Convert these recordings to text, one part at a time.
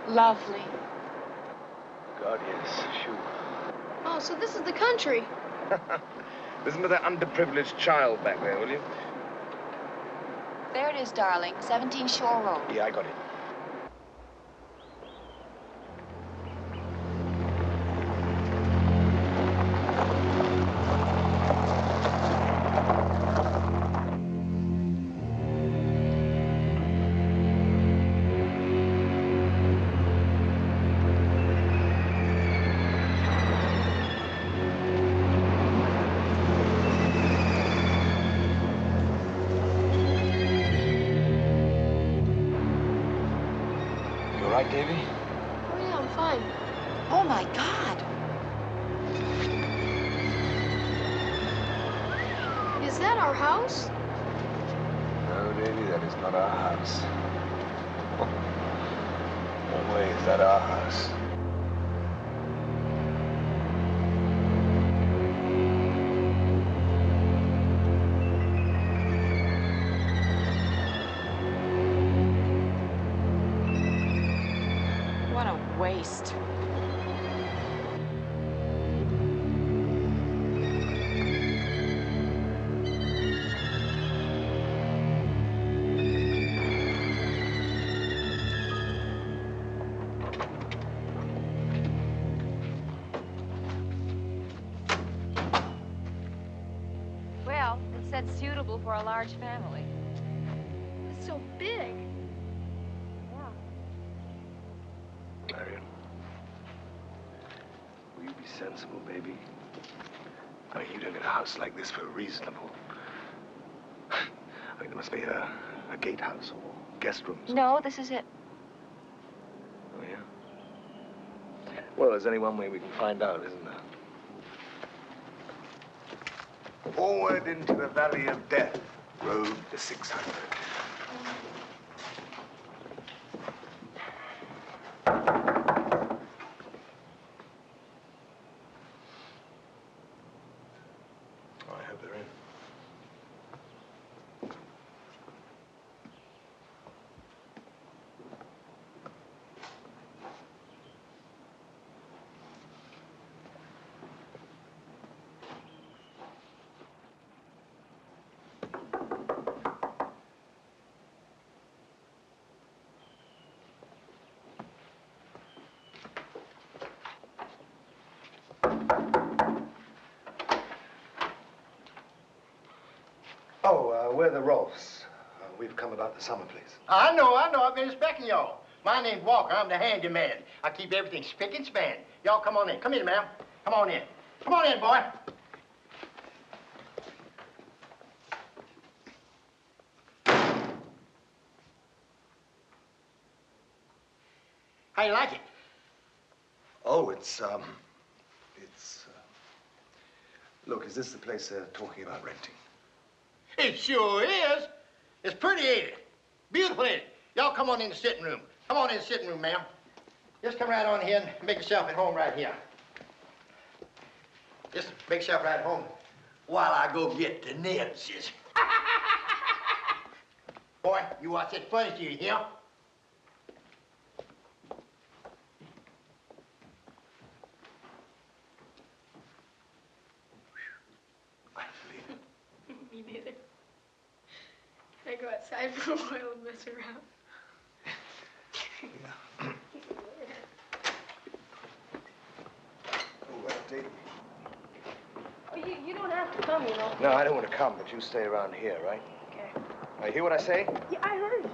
Lovely. God, yes, sure. Oh, so this is the country. Listen to that underprivileged child back there, will you? There it is, darling. 17 Shore Road. Yeah, I got it. Davy? Oh, yeah, I'm fine. Oh, my God. Is that our house? No, Davy, that is not our house. No way is that our house. What a waste. Well, it said suitable for a large family. It's so big. Yeah. Marion, will you be sensible, baby? I mean, you don't get a house like this for reasonable. I mean, there must be a gatehouse or guest rooms. No, this is it. Oh, yeah? Well, there's only one way we can find out, isn't there? Forward into the valley of death, road to 600. I hope they're in. We're the Rolfs. We've come about the summer place. I know. I've been expecting y'all. My name's Walker. I'm the handyman. I keep everything spick and span. Y'all come on in. Come in, ma'am. Come on in. Come on in, boy. How you like it? Oh, look, is this the place they're talking about renting? It sure is. It's pretty, ain't it? Beautiful, ain't it? Y'all come on in the sitting room. Come on in the sitting room, ma'am. Just come right on here and make yourself at home right here. Just make yourself right at home while I go get the nibs. Boy, you watch that furniture, you hear? Me neither. Can I go outside for a while and mess around? Yeah. Davy. Oh, you don't have to come, you know. No, I don't want to come, but you stay around here, right? Okay. Now, you hear what I say? Yeah, I heard you.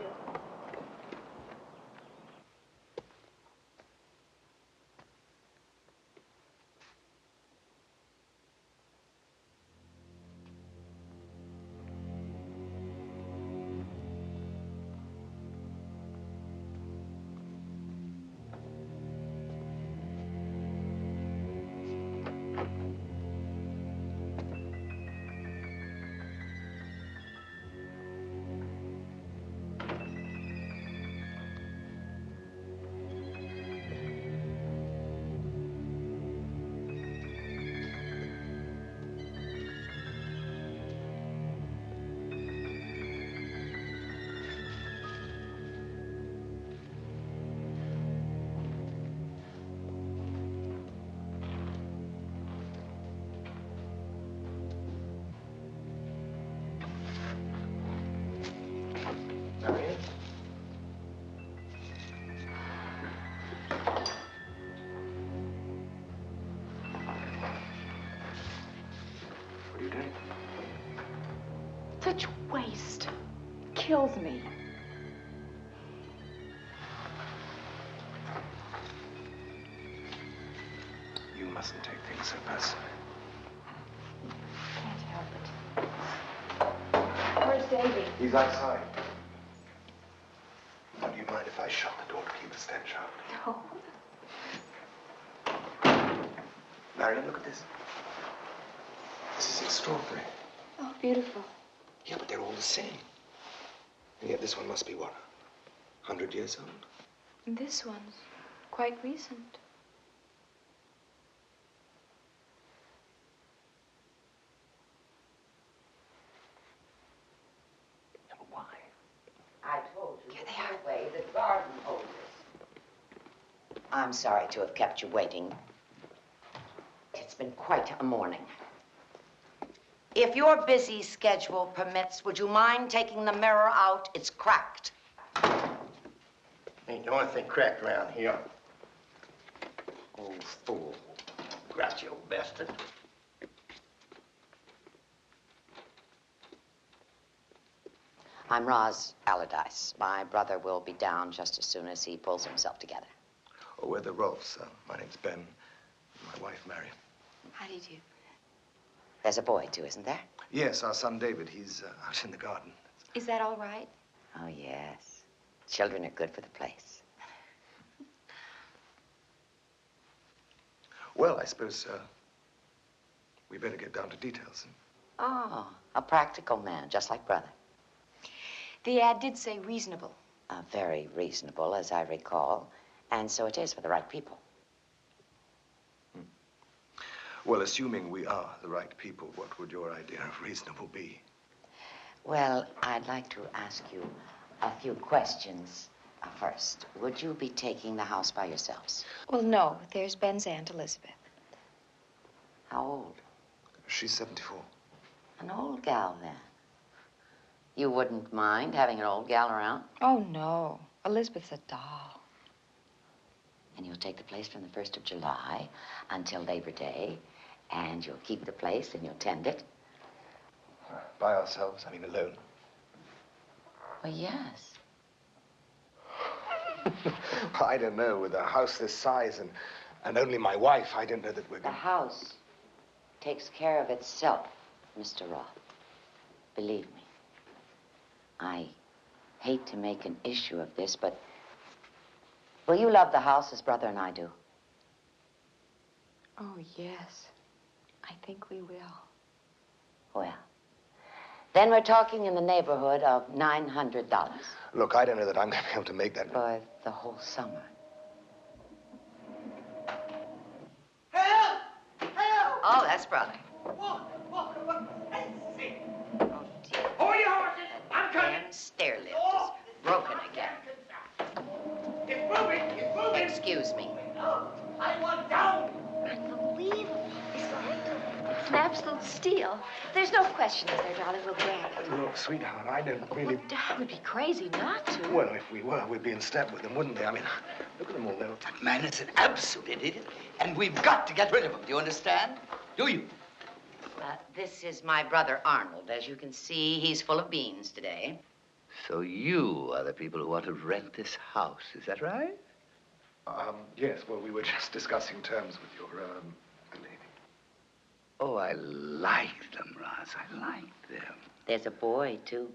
waste. Kills me. You mustn't take things so personally. Can't help it. Where's Davy? He's outside. Do you mind if I shut the door to keep the stench out? No. Marion, look at this. This is extraordinary. Oh, beautiful. Yeah, but they're all the same. And yet this one must be what? 100 years old? This one's quite recent. Yeah, but why? I told you the way the garden holds us. I'm sorry to have kept you waiting. It's been quite a morning. If your busy schedule permits, would you mind taking the mirror out? It's cracked. Ain't the only thing cracked around here. Old fool. Grouchy old bastard. I'm Roz Allardyce. My brother will be down just as soon as he pulls himself together. Oh, we're the Rolfs. My name's Ben. My wife, Marion. How do you do? There's a boy, too, isn't there? Yes, our son David. He's out in the garden. Is that all right? Oh, yes. Children are good for the place. Well, I suppose we better get down to details. Oh, a practical man, just like brother. The ad did say reasonable. Very reasonable, as I recall. And so it is for the right people. Well, assuming we are the right people, what would your idea of reasonable be? Well, I'd like to ask you a few questions first. Would you be taking the house by yourselves? Well, no. There's Ben's Aunt Elizabeth. How old? She's 74. An old gal, then. You wouldn't mind having an old gal around? Oh, no. Elizabeth's a doll. And you'll take the place from the 1st of July until Labor Day, and you'll keep the place and you'll tend it? By ourselves, I mean alone. Well, yes. I don't know. With a house this size and only my wife, I don't know that we're The going house takes care of itself, Mr. Roth. Believe me. I hate to make an issue of this, but will you love the house as brother and I do? Oh, yes. I think we will. Well, then we're talking in the neighborhood of $900 Look, I don't know that I'm going to be able to make that. for the whole summer. Help! Help! Oh, that's brother. Walk! Hey, Oh, dear. hold your horses! I'm coming! Damn stair lift is broken again. It's moving! It's moving! Excuse me. No, I want down! Unbelievable, isn't it? It's an absolute steal. There's no question, is there, darling? We'll grab it. Look, sweetheart, I don't really... Well, Dad would be crazy not to. Well, if we were, we'd be in step with them, wouldn't they? I mean, look at them all. They're... That man is an absolute idiot, and we've got to get rid of him. Do you understand? Do you? This is my brother Arnold. As you can see, he's full of beans today. So you are the people who want to rent this house, is that right? Yes, well, we were just discussing terms with your, lady. Oh, I like them, Roz. I like them. There's a boy, too.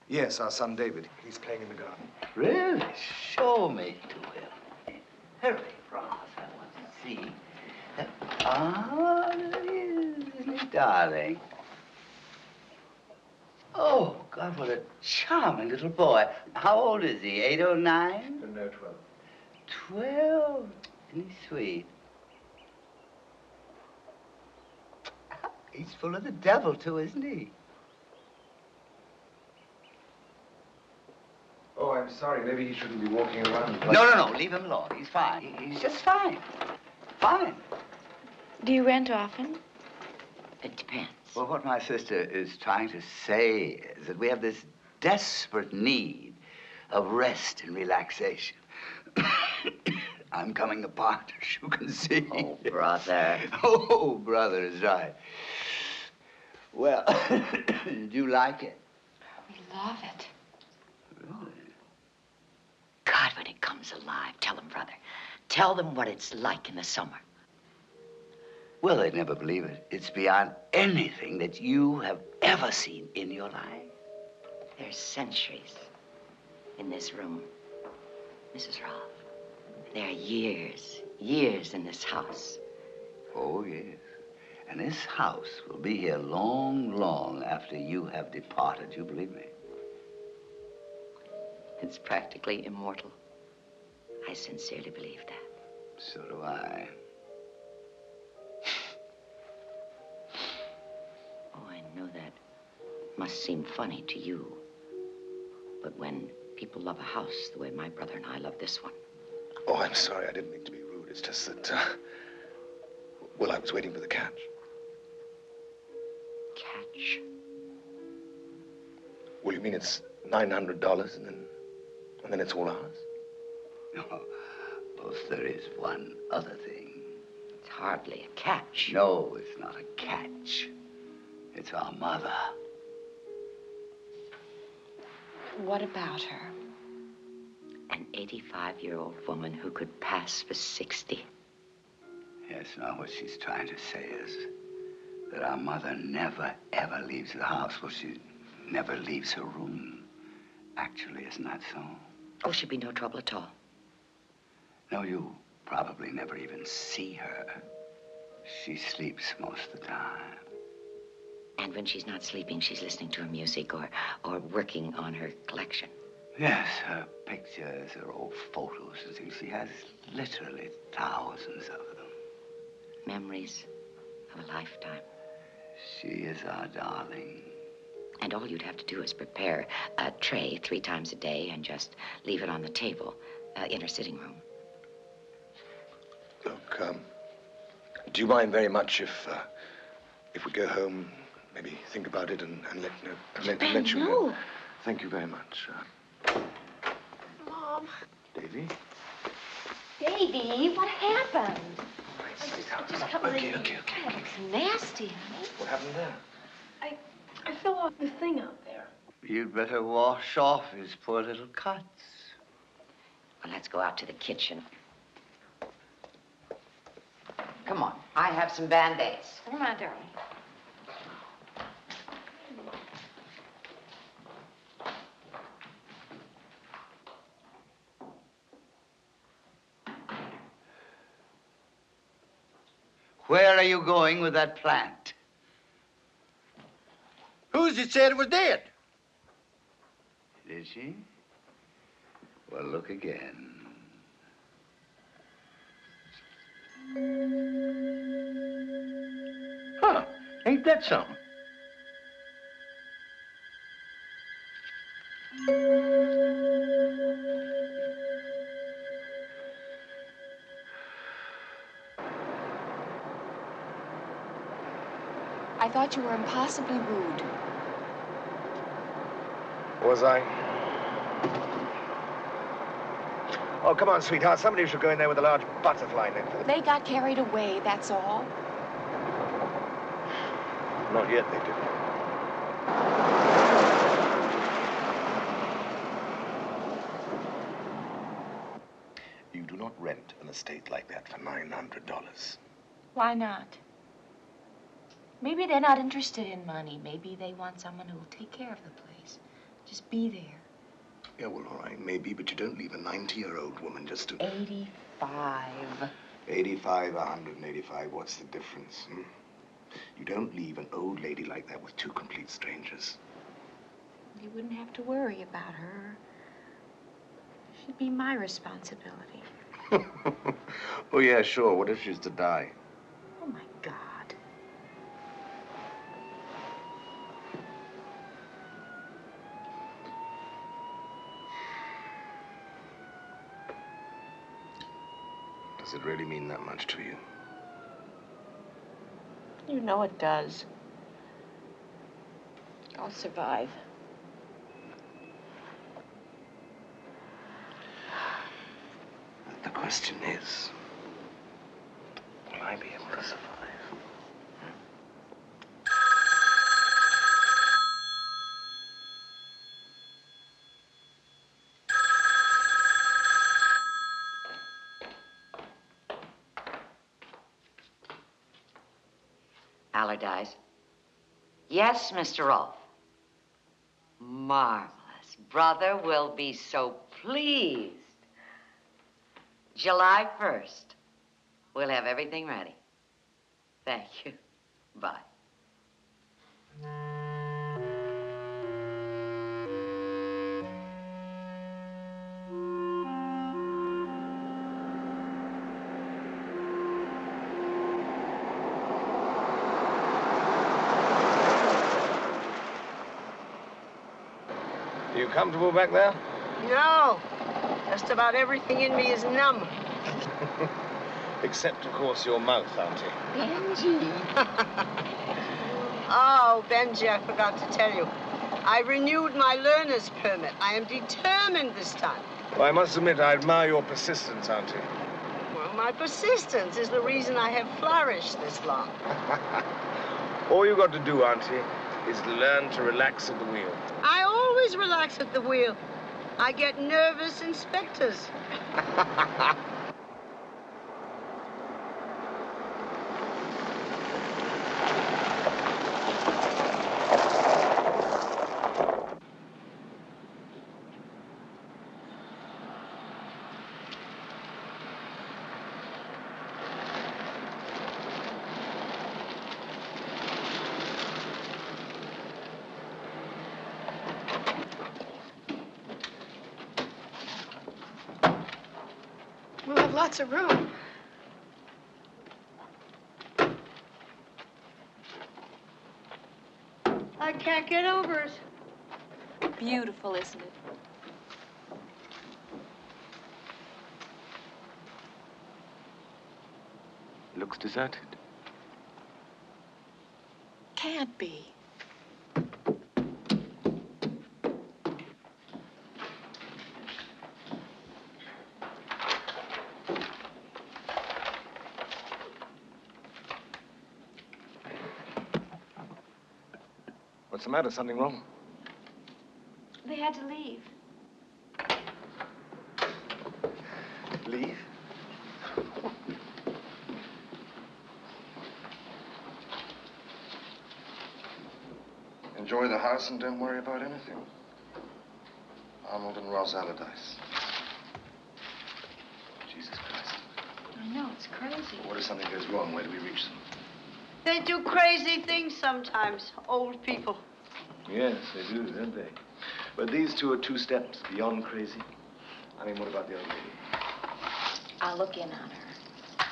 Yes, our son David. He's playing in the garden. Really? Show me to him. Hurry, Roz. I want to see. There he is, isn't he, darling? Oh, God, what a charming little boy. How old is he, 8 or 9? No, 12. 12? Isn't he sweet? He's full of the devil, too, isn't he? Oh, I'm sorry. Maybe he shouldn't be walking around. Like... No. Leave him alone. He's fine. He's just fine. Fine. Do you rent often? It depends. Well, what my sister is trying to say is that we have this desperate need of rest and relaxation. I'm coming apart, as you can see. Oh, brother. Oh, brother is right. Well, do you like it? love it. Really? God, when it comes alive, tell them, brother. Tell them what it's like in the summer. Well, they'd never believe it. It's beyond anything that you have ever seen in your life. There's centuries in this room, Mrs. Rolfe. There are years, years in this house. Oh, yes. And this house will be here long, long after you have departed, you believe me? It's practically immortal. I sincerely believe that. So do I. Oh, I know that must seem funny to you. But when people love a house the way my brother and I love this one. Oh, I'm sorry. I didn't mean to be rude. It's just that, well, I was waiting for the catch. Catch? Well, you mean it's $900 and then it's all ours? No. Well, there is one other thing. It's hardly a catch. No, it's not a catch. It's our mother. What about her? An 85-year-old woman who could pass for 60. Yes, now what she's trying to say is that our mother never, ever leaves the house. Well, she never leaves her room. Actually, isn't that so? Oh, she'd be no trouble at all. No, you probably never even see her. She sleeps most of the time. And when she's not sleeping, she's listening to her music or working on her collection. Yes, her pictures, her old photos and things. She has literally thousands of them. Memories of a lifetime. She is our darling. And all you'd have to do is prepare a tray 3 times a day and just leave it on the table in her sitting room. Look, do you mind very much if we go home, maybe think about it and let you know? No. Thank you very much. Mom. Davy? Baby, what happened? I just cut my... Okay. That looks nasty, honey. What happened there? I fell off the thing out there. You'd better wash off his poor little cuts. Well, let's go out to the kitchen. Come on, I have some Band-Aids. Come on, darling. Where are you going with that plant? Who's it said it was dead? Did she? Well, look again. Huh, ain't that something? I thought you were impossibly rude. Was I? Oh, come on, sweetheart. Somebody should go in there with a large butterfly net for the... They got carried away, that's all. Not yet, they didn't. You do not rent an estate like that for $900. Why not? Maybe they're not interested in money. Maybe they want someone who will take care of the place. Just be there. Yeah, well, all right, maybe, but you don't leave a 90-year-old woman just to... 85. 85, 185, what's the difference, hmm? You don't leave an old lady like that with 2 complete strangers. You wouldn't have to worry about her. She'd be my responsibility. Oh, yeah, sure. What if she's to die? Oh, my God. Does it really mean that much to you? You know it does. I'll survive. The question is, will I be able to survive? Allardyce. Yes, Mr. Rolfe. Marvelous. Brother will be so pleased. July 1st. We'll have everything ready. Thank you. Bye. Are you comfortable back there? No. Just about everything in me is numb. Except, of course, your mouth, Auntie. Benji. Oh, Benji, I forgot to tell you. I renewed my learner's permit. I am determined this time. Well, I must admit, I admire your persistence, Auntie. Well, my persistence is the reason I have flourished this long. All you got to do, Auntie, is learn to relax at the wheel. I always relax at the wheel. I get nervous inspectors. We'll have lots of room. I can't get over it. Beautiful, isn't it? Looks deserted. Can't be. What's the matter? Something wrong? They had to leave. Leave? Enjoy the house and don't worry about anything. Arnold and Ross Allardyce. Jesus Christ. I know, it's crazy. What if something goes wrong? Where do we reach them? They do crazy things sometimes, old people. Yes, they do, don't they? But these two are 2 steps beyond crazy. I mean, what about the old lady? I'll look in on her.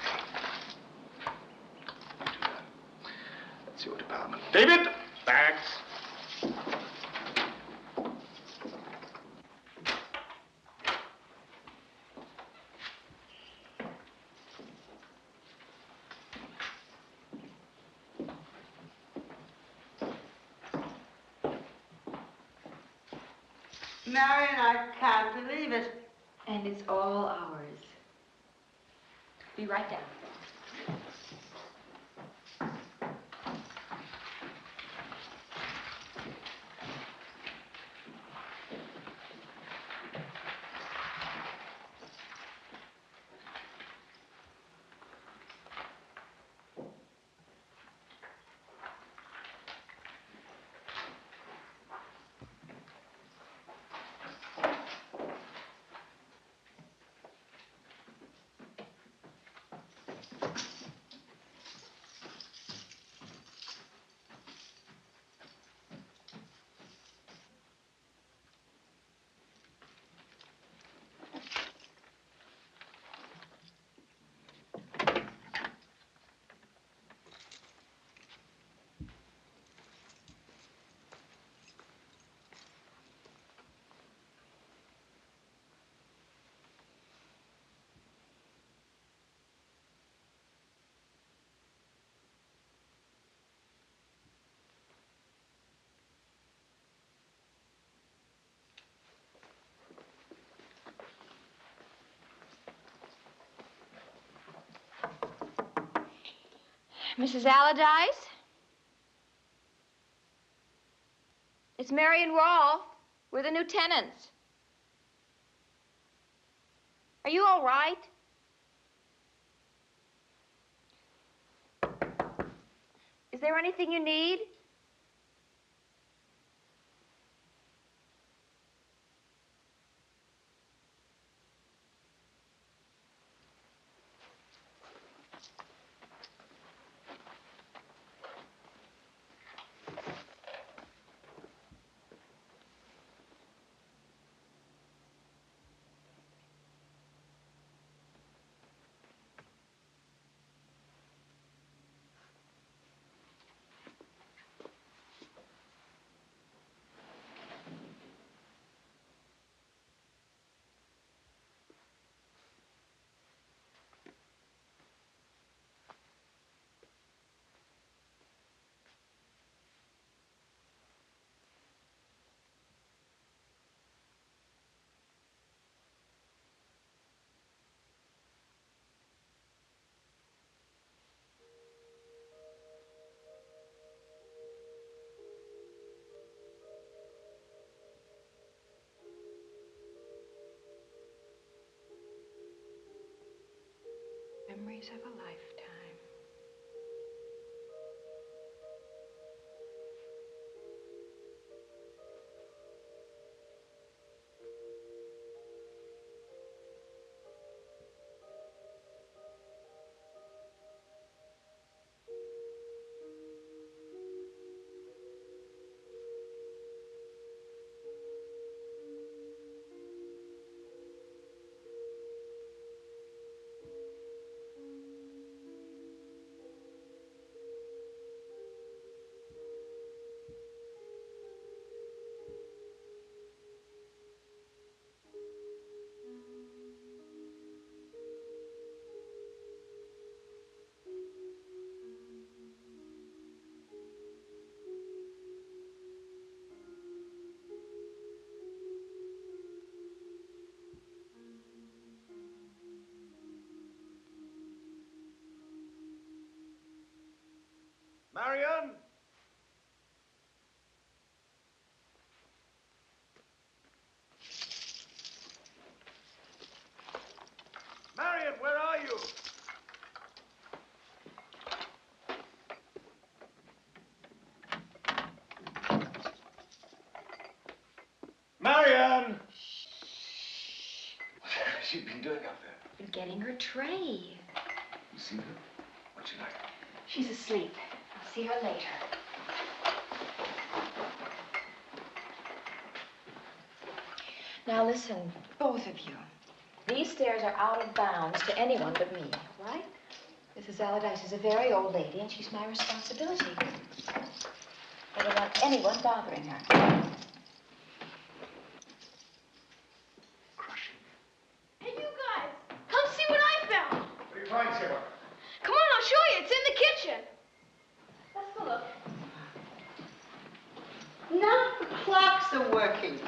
That's your department. David! Bags! Marion, I can't believe it. And it's all ours. Be right down. Mrs. Allardyce? It's Mary and Rolfe. We're the new tenants. Are you all right? Is there anything you need? Memories of a lifetime. Marion? Marion, where are you? Marion! What's she been doing up there? Been getting her tray. You see her? What's she like? She's asleep. I'll see her later. Now listen, both of you. These stairs are out of bounds to anyone but me, right? Mrs. Allardyce is a very old lady, and she's my responsibility. I don't want anyone bothering her. Hey, you guys, come see what I found. What do you find, Sarah? Come on, I'll show you. It's in the kitchen. Let's go look. None of the clocks are working.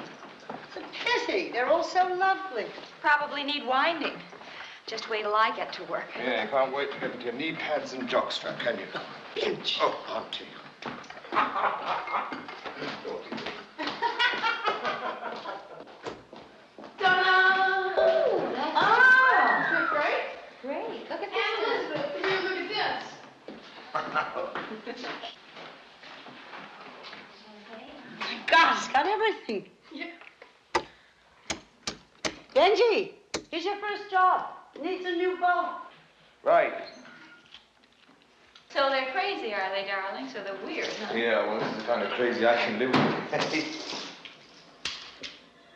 It's a pity. They're all so lovely. Probably need winding. Just wait till I get to work. Yeah, I can't wait to get into your knee pads and jockstrap, can you? Pinch. Oh, Auntie. Ta-da! Oh, that's Isn't it great? great. Look at And this. Elizabeth, come here, look at this. God, it's got everything. Yeah. Benji, here's your first job. Needs a new boat. Right. So they're crazy, are they, darling? So they're weird, huh? Yeah, well, this is the kind of crazy I can live with.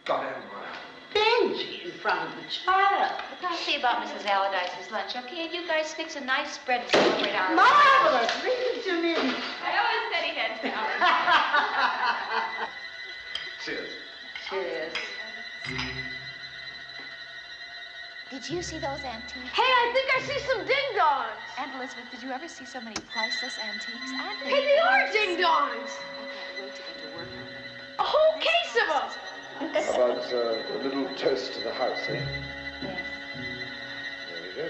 God, everywhere. Benji, in front of the child. Look, I'll see about Mrs. Allardyce's lunch, okay? And you guys fix a nice spread to celebrate our... Marvelous. Read it to me. I always steady heads, darling. Cheers. Cheers. Did you see those antiques? Hey, I think I see some ding-dongs. Aunt Elizabeth, did you ever see so many priceless antiques? Aren't they? Hey, they are ding-dongs. I can't wait to get to work on them. A whole case of them. How about a little toast to the house, eh? Yes. There you go.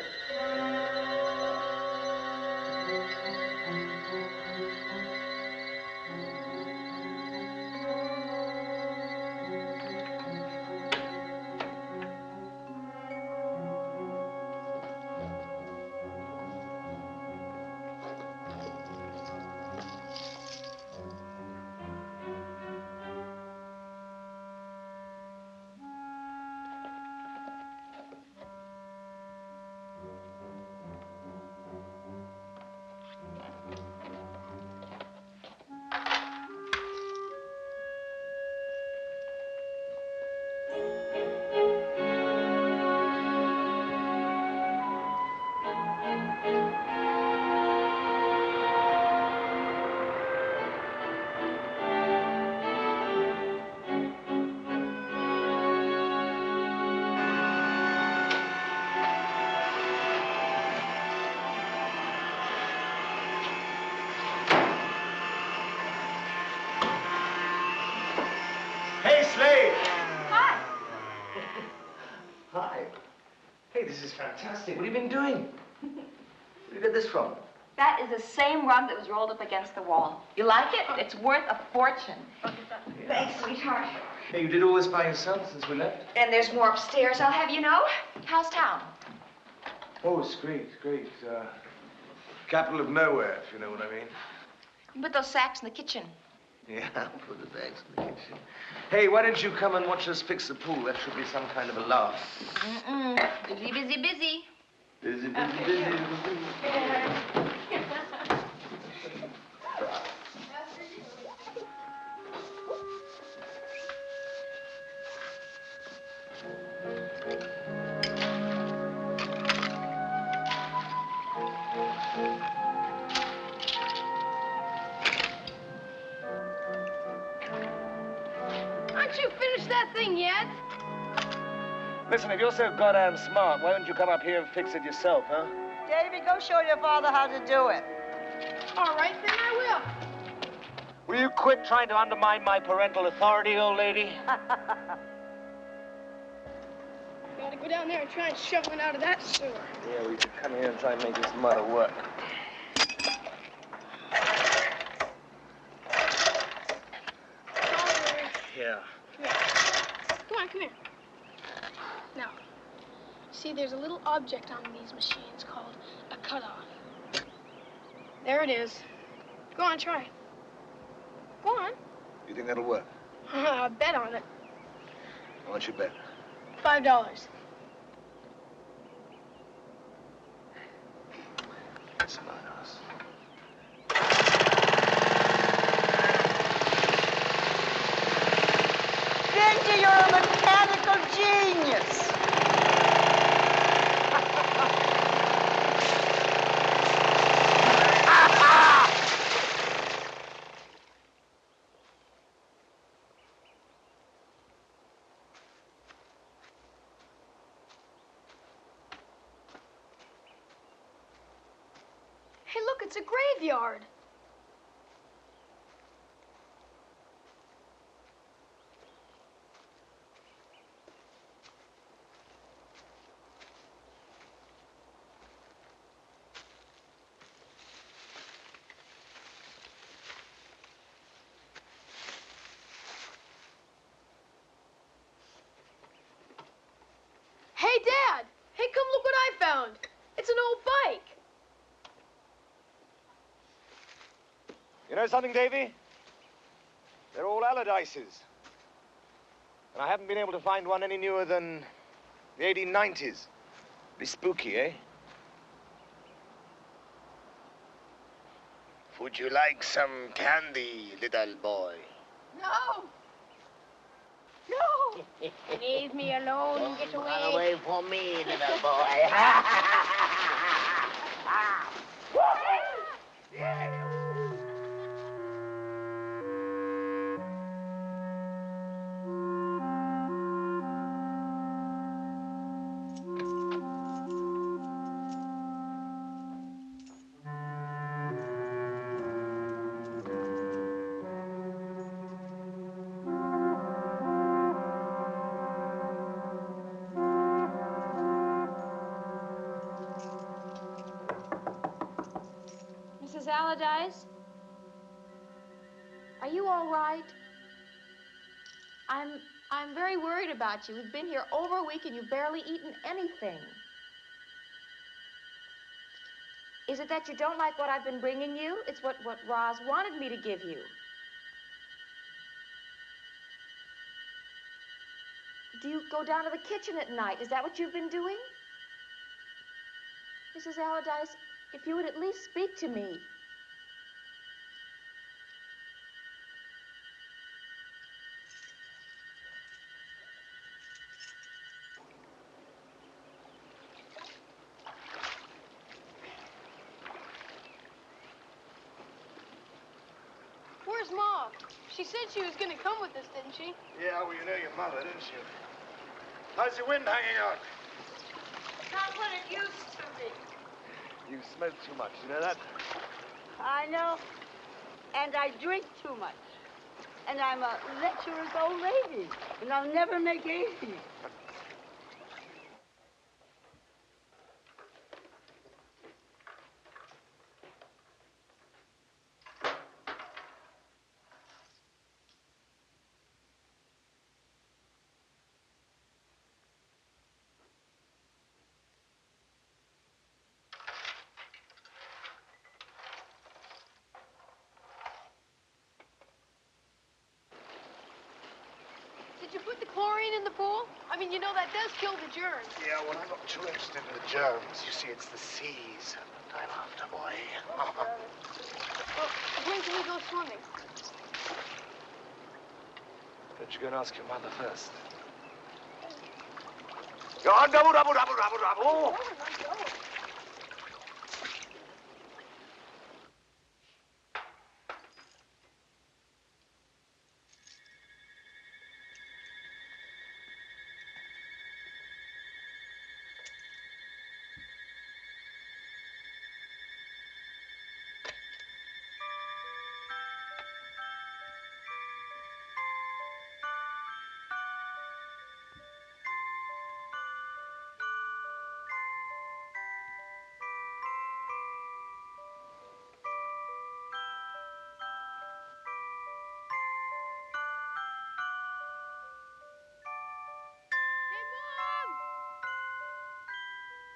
Hey, Slade! Hi. Hi. Hey, this is fantastic. What have you been doing? Where did you get this from? That is the same rug that was rolled up against the wall. You like it? It's worth a fortune. Thanks, sweetheart. Hey, you did all this by yourself since we left? And there's more upstairs, I'll have you know. How's town? Oh, it's great, great. Capital of nowhere, if you know what I mean. You put those sacks in the kitchen. Yeah, I'll put the bags in the kitchen. Hey, why don't you come and watch us fix the pool? That should be some kind of a laugh. Busy, busy, busy. Busy, busy, busy, busy. Aren't you finished that thing yet? Listen, if you're so goddamn smart, why don't you come up here and fix it yourself, huh? Davy, go show your father how to do it. All right, then I will. Will you quit trying to undermine my parental authority, old lady? Gotta go down there and try and shovel it out of that sewer. Yeah, we should come here and try and make this mother work. Yeah. Come here. Come on, come here. Now, see, there's a little object on these machines called a cutoff. There it is. Go on, try it. Go on. You think that'll work? Bet on it. How much you bet? $5. Smart ass. Benji, you're a mechanical genius. Hey, look, it's a graveyard. Hey, Dad! Hey, come look what I found. It's an old bike. You know something, Davy? They're all Allardyces. And I haven't been able to find one any newer than the 1890s. Be spooky, eh? Would you like some candy, little boy? No! No! Leave me alone and get away. Run away from me, little boy. Mrs. Allardyce? Are you all right? I'm very worried about you. We've been here over a week and you've barely eaten anything. Is it that you don't like what I've been bringing you? It's what Roz wanted me to give you. Do you go down to the kitchen at night? Is that what you've been doing? Mrs. Allardyce, if you would at least speak to me. Where's Mom? She said she was gonna come with us, didn't she? Yeah, well, you know your mother, didn't you? How's your wind hanging out? Not what it used to be. You smoke too much, you know that? I know. And I drink too much. And I'm a lecherous old lady. And I'll never make 80. Did you put the chlorine in the pool? I mean, you know that does kill the germs. Yeah, well, I'm not too interested in the germs. You see, it's the seas that I'm after, boy. Well, when can we go swimming? But you go and ask your mother first. Go on, double, double, double, double, double.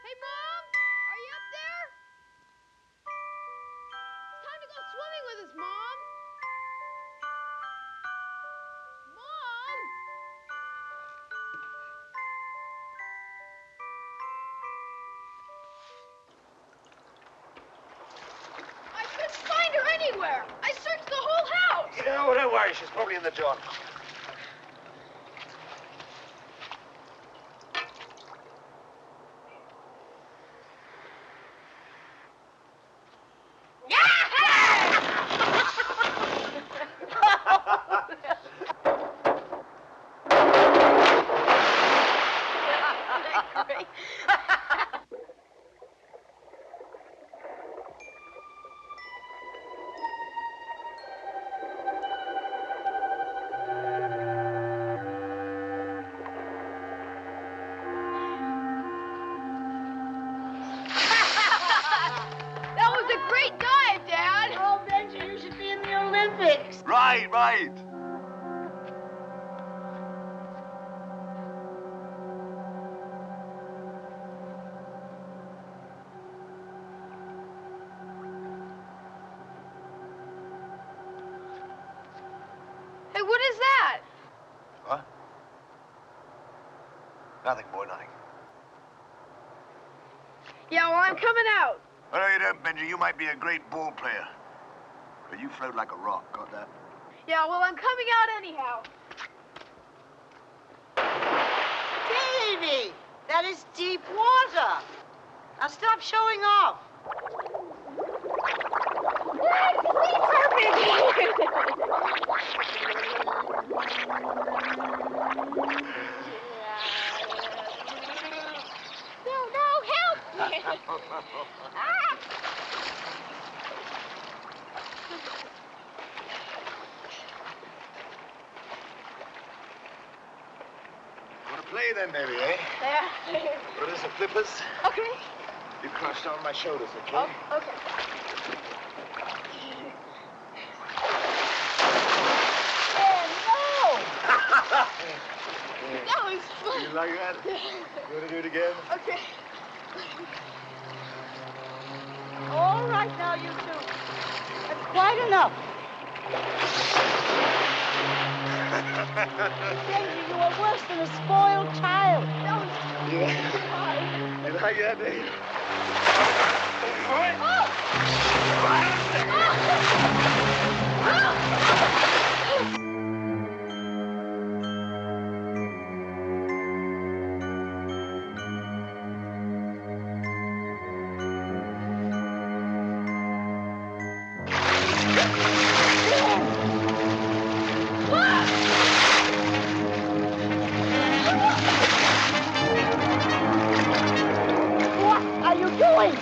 Hey, Mom! Are you up there? It's time to go swimming with us, Mom! Mom! I couldn't find her anywhere! I searched the whole house! Yeah, well, don't worry. She's probably in the John. That was a great dive, Dad! Oh, Benji, you should be in the Olympics. Right, right. Hey, what is that? What? Nothing, boy, nothing. Yeah, well, I'm coming out. Oh, no, you don't, Benji. You might be a great ball player. But you float like a rock. Got that? Yeah, well, I'm coming out anyhow. Davy, that is deep water. Now stop showing off. No, help me! Ah! Want to play then, baby, eh? Yeah. What is the flippers? Okay. You crouch down on my shoulders, okay? Oh, okay. That was fun. You like that? You want to do it again? Okay. All right, now, you two. That's quite enough. Benji, you are worse than a spoiled child. That was fun. You like that, Dave? What are you doing?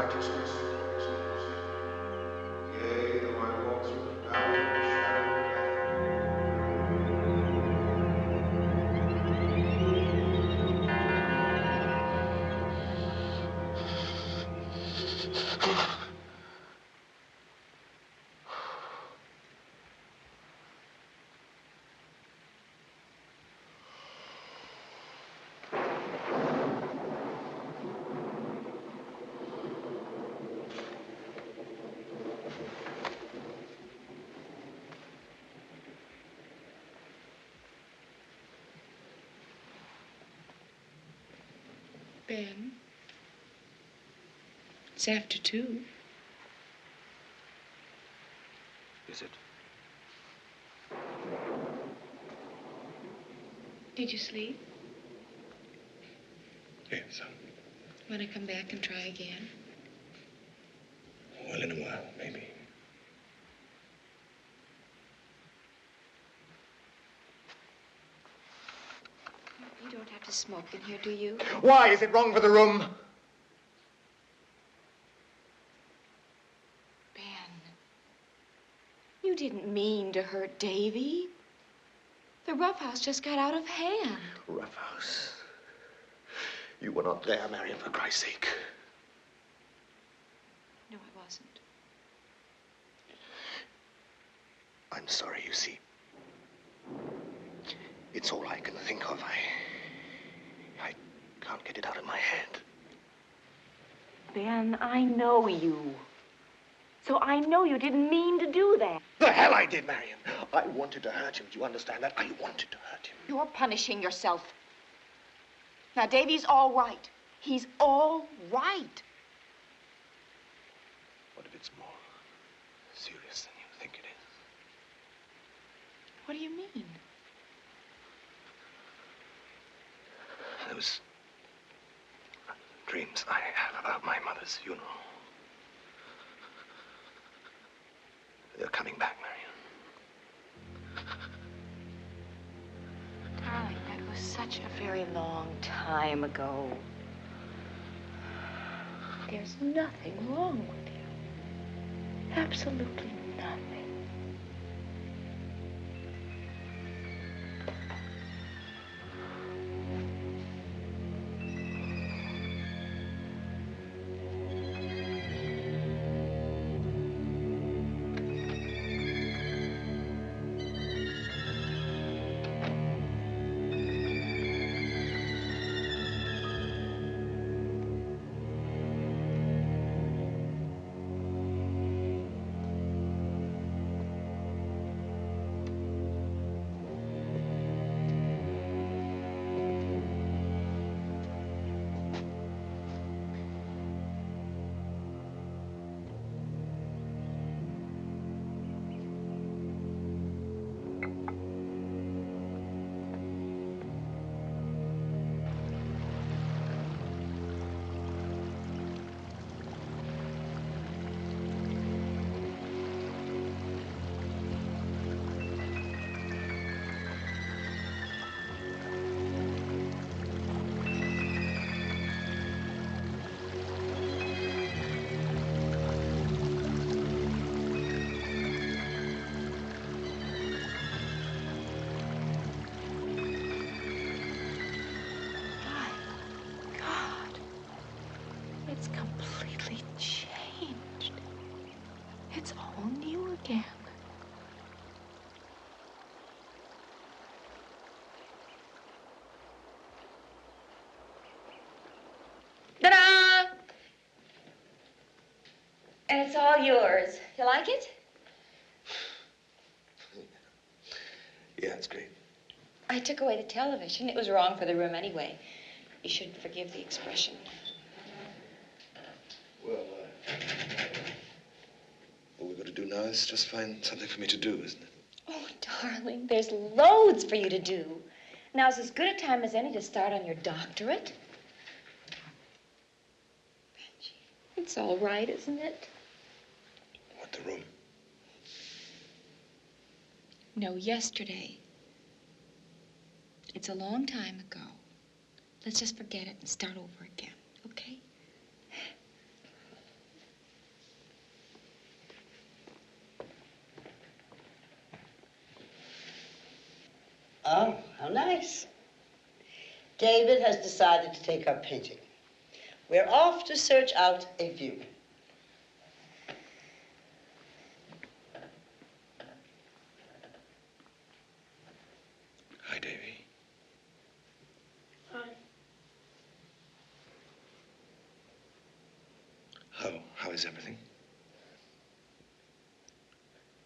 righteousness. Yea, though I walk through the valley of the shadow of death. Ben, it's after 2. Is it? Did you sleep? Yes. Want to come back and try again? Well, in a while, maybe. You don't have to smoke in here, do you? Why? Is it wrong for the room? Ben, you didn't mean to hurt Davy. The roughhouse just got out of hand. Roughhouse. You were not there, Marion, for Christ's sake. No, I wasn't. I'm sorry, you see. It's all I can think of. I can't get it out of my head. Ben, I know you. So I know you didn't mean to do that. The hell I did, Marion. I wanted to hurt him. Do you understand that? I wanted to hurt him. You're punishing yourself. Now, Davy's all right. He's all right. What if it's more serious than you think it is? What do you mean? Those dreams I have about my mother's funeral. They're coming back, Marion. Darling, that was such a very long time ago. There's nothing wrong with you. Absolutely nothing. It's completely changed. It's all new again. Ta-da! And it's all yours. You like it? Yeah, it's great. I took away the television. It was wrong for the room anyway. You should forgive the expression. Well, all we've got to do now is just find something for me to do, isn't it? Oh, darling, there's loads for you to do. Now's as good a time as any to start on your doctorate. Benji, it's all right, isn't it? What, the room? No, yesterday. It's a long time ago. Let's just forget it and start over again, okay? nice. David has decided to take up painting. We're off to search out a view. Hi, Davy. Hi. How is everything?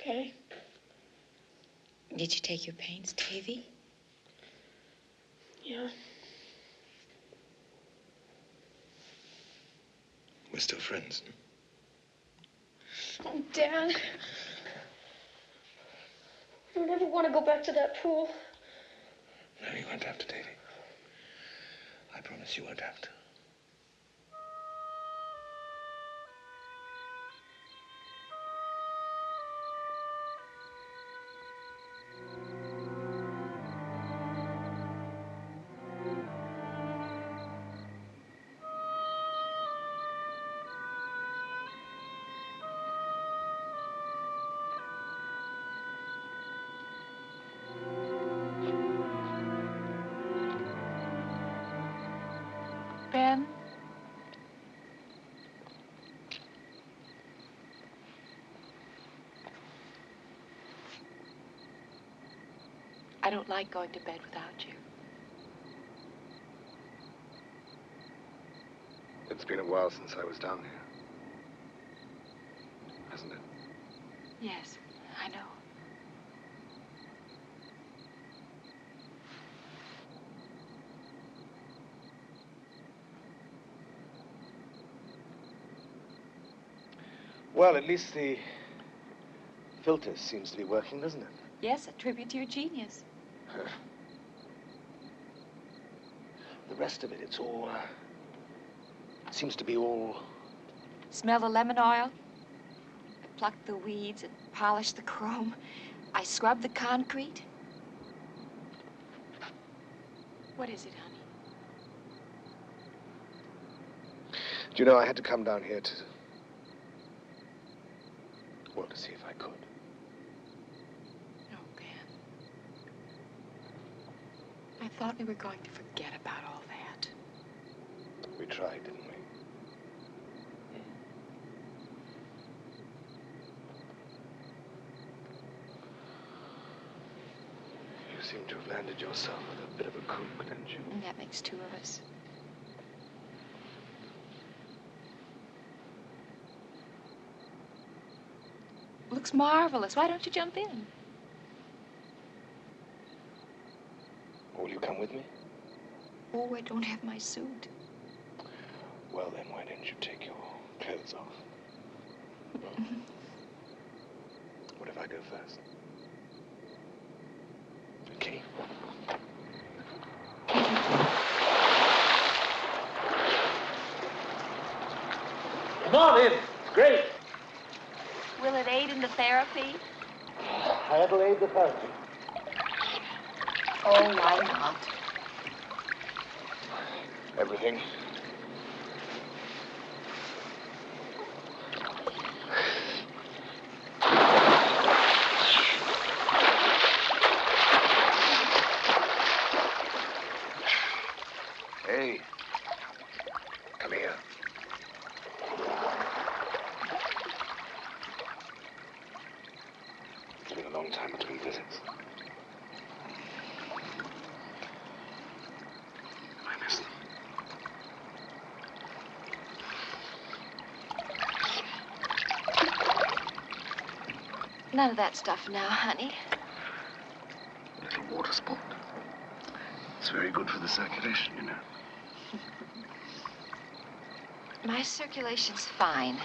Okay. Did you take your paints, Davy? Yeah. We're still friends. Oh, Dad. I don't ever want to go back to that pool. No, you won't have to, Davy. I promise you won't have to. Ben? I don't like going to bed without you. It's been a while since I was down here. Hasn't it? Yes, I know. Well, at least the filter seems to be working, doesn't it? Yes, a tribute to your genius. The rest of it, it's all, seems to be all... Smell the lemon oil? I plucked the weeds and polished the chrome. I scrubbed the concrete. What is it, honey? Do you know, I had to come down here to... well, to see if I could. No, Ben. I thought we were going to forget about all that. We tried, didn't we? You seem to have landed yourself with a bit of a coup, didn't you? And that makes two of us. Looks marvelous. Why don't you jump in? Will you come with me? Oh, I don't have my suit. Well, then, why don't you take your clothes off? What if I go first? Okay. Come on in. It's great. Will it aid in the therapy? I will aid the therapy. Oh, why not? Everything. Hey. Come here. It's been a long time between visits. I miss them. None of that stuff now, honey. A little water sport. It's very good for the circulation, you know. My circulation's fine.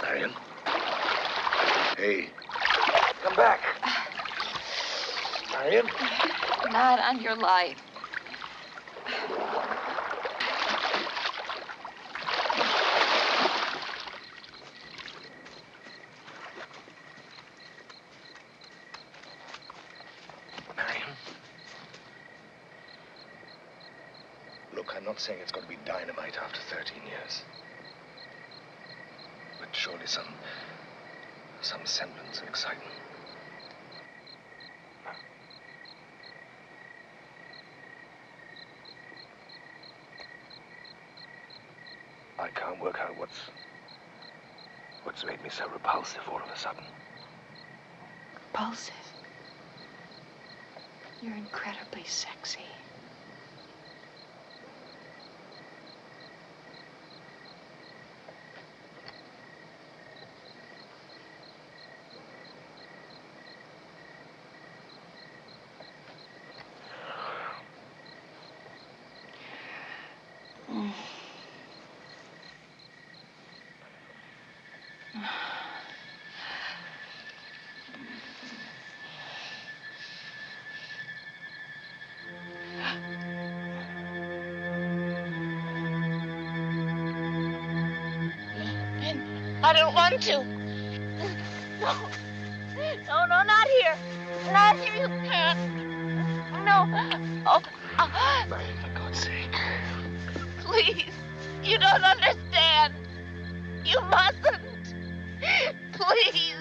Marion? Hey. Come back. Marion? Not on your life. Marion? Look, I'm not saying it's got to be dynamite after 13 years. But surely some semblance of excitement. can't work out what's made me so repulsive all of a sudden. Repulsive? You're incredibly sexy. I don't want to. No. No, no, not here. Not here, you can't. No. Oh. Mary, for God's sake. Please. You don't understand. You mustn't. Please.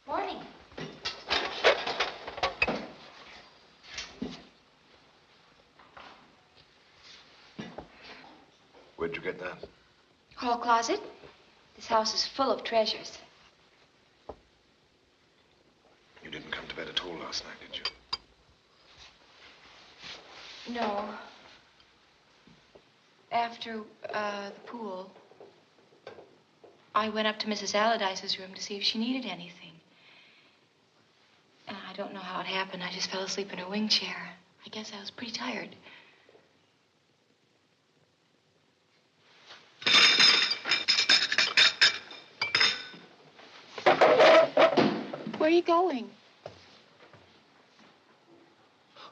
Morning. Where'd you get that? Hall closet. This house is full of treasures. You didn't come to bed at all last night, did you? No. After the pool, I went up to Mrs. Allardyce's room to see if she needed anything. And I don't know how it happened. I just fell asleep in her wing chair. I guess I was pretty tired. Where are you going?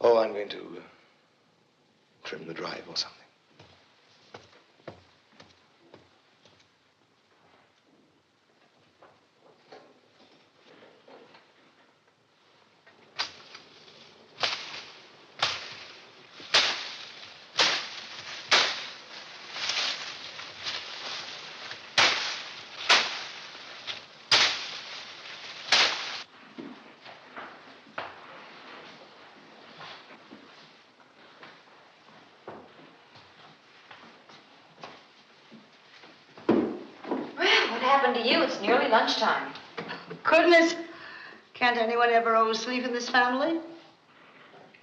Oh, I'm going to trim the drive or something. What happened to you? It's nearly lunchtime. Goodness. Can't anyone ever oversleep in this family?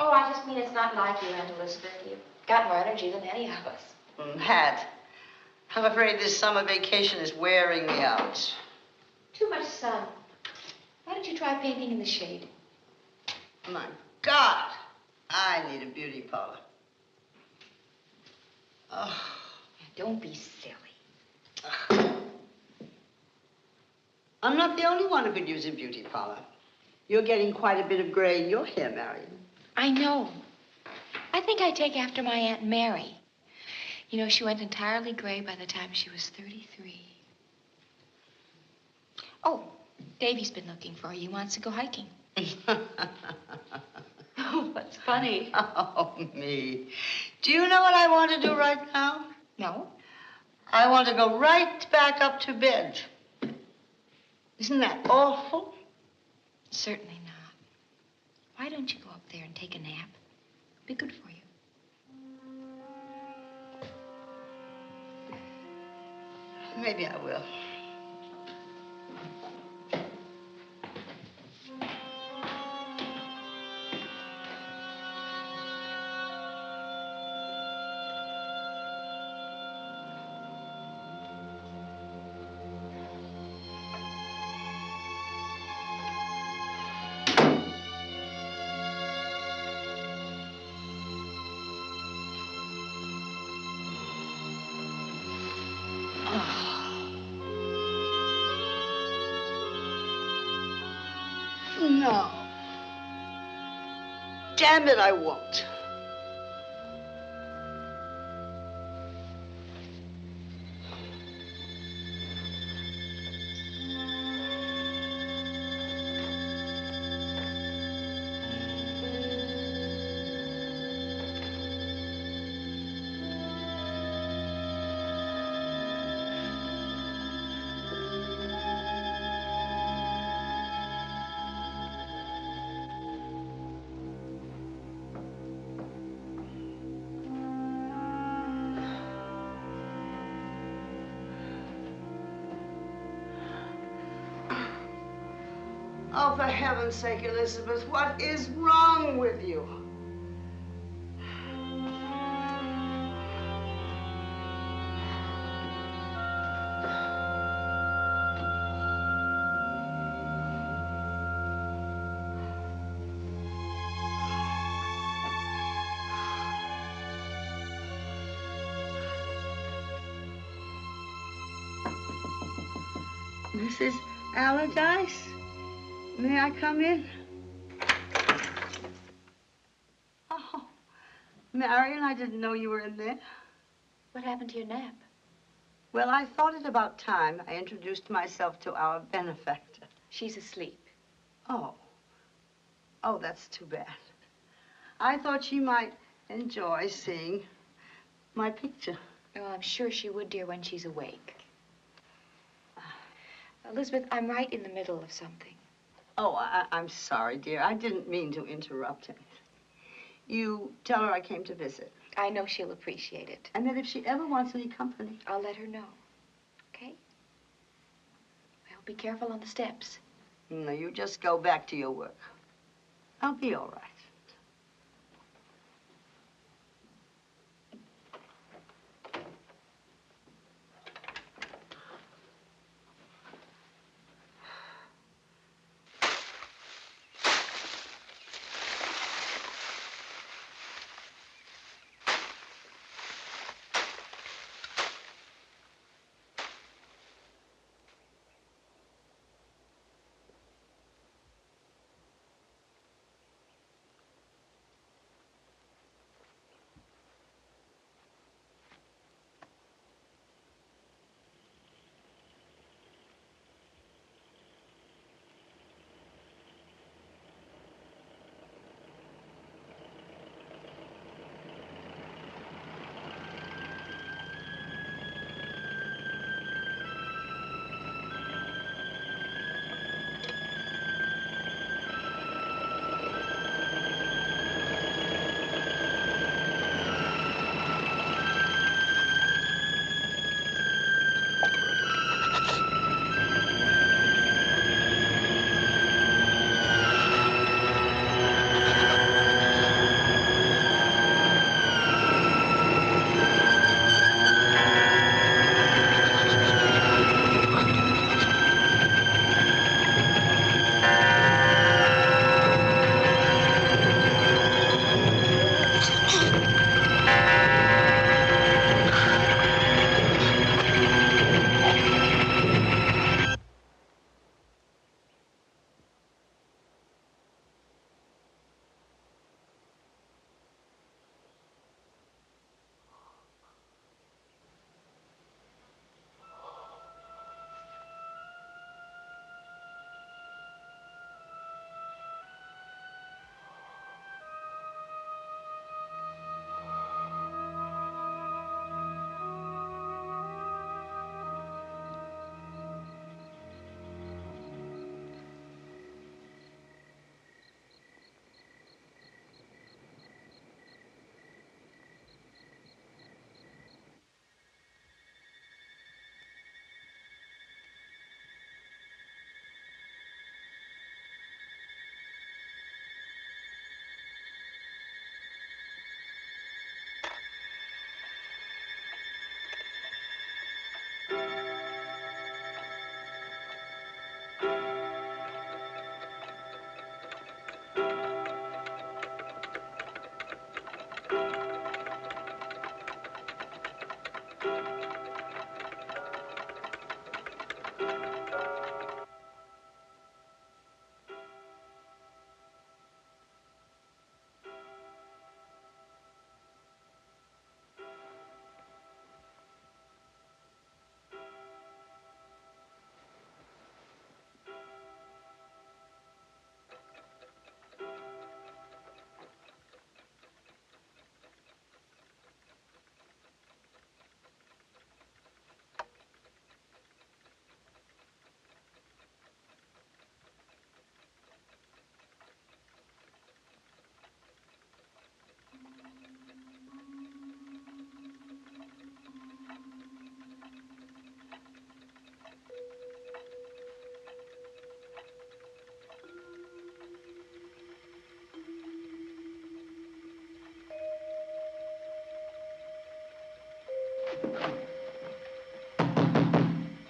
Oh, I just mean it's not like you, Aunt Elizabeth. You've got more energy than any of us. Had. I'm afraid this summer vacation is wearing me out. Too much sun. Why don't you try painting in the shade? My God. I need a beauty parlor. Oh. Don't be silly. I'm not the only one who could use a beauty parlor. You're getting quite a bit of gray in your hair, Marion. I know. I think I take after my Aunt Mary. You know, she went entirely gray by the time she was 33. Oh, Davy's been looking for you. He wants to go hiking. Oh, what's funny? Oh, me. Do you know what I want to do right now? No. I want to go right back up to bed. Isn't that awful? Certainly not. Why don't you go up there and take a nap? It'll be good for you. Maybe I will. No. Damn it, I won't. Oh, for heaven's sake, Elizabeth, what is wrong with you? Mrs. Allardyce? May I come in? Oh, Marion, I didn't know you were in there. What happened to your nap? Well, I thought it about time I introduced myself to our benefactor. She's asleep. Oh. Oh, that's too bad. I thought she might enjoy seeing my picture. Well, I'm sure she would, dear, when she's awake. Elizabeth, I'm right in the middle of something. Oh, I'm sorry, dear. I didn't mean to interrupt anything. You tell her I came to visit. I know she'll appreciate it. And that if she ever wants any company, I'll let her know. Okay? Well, be careful on the steps. no, you just go back to your work. I'll be all right.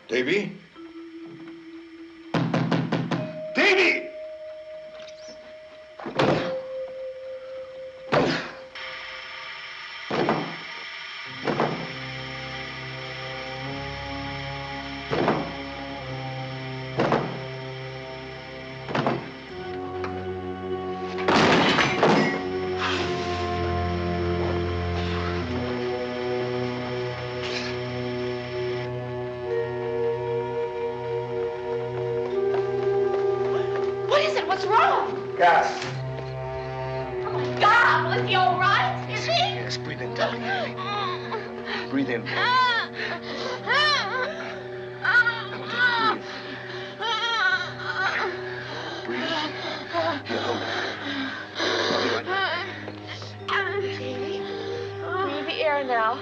Davy? Davy! What's wrong? Gas. Oh, my God. Was he all right? Is he? Yes, breathe in, darling. Breathe in. I want you to breathe. Breathe. Here, hold it. I'll be right back. Davy, breathe the air now.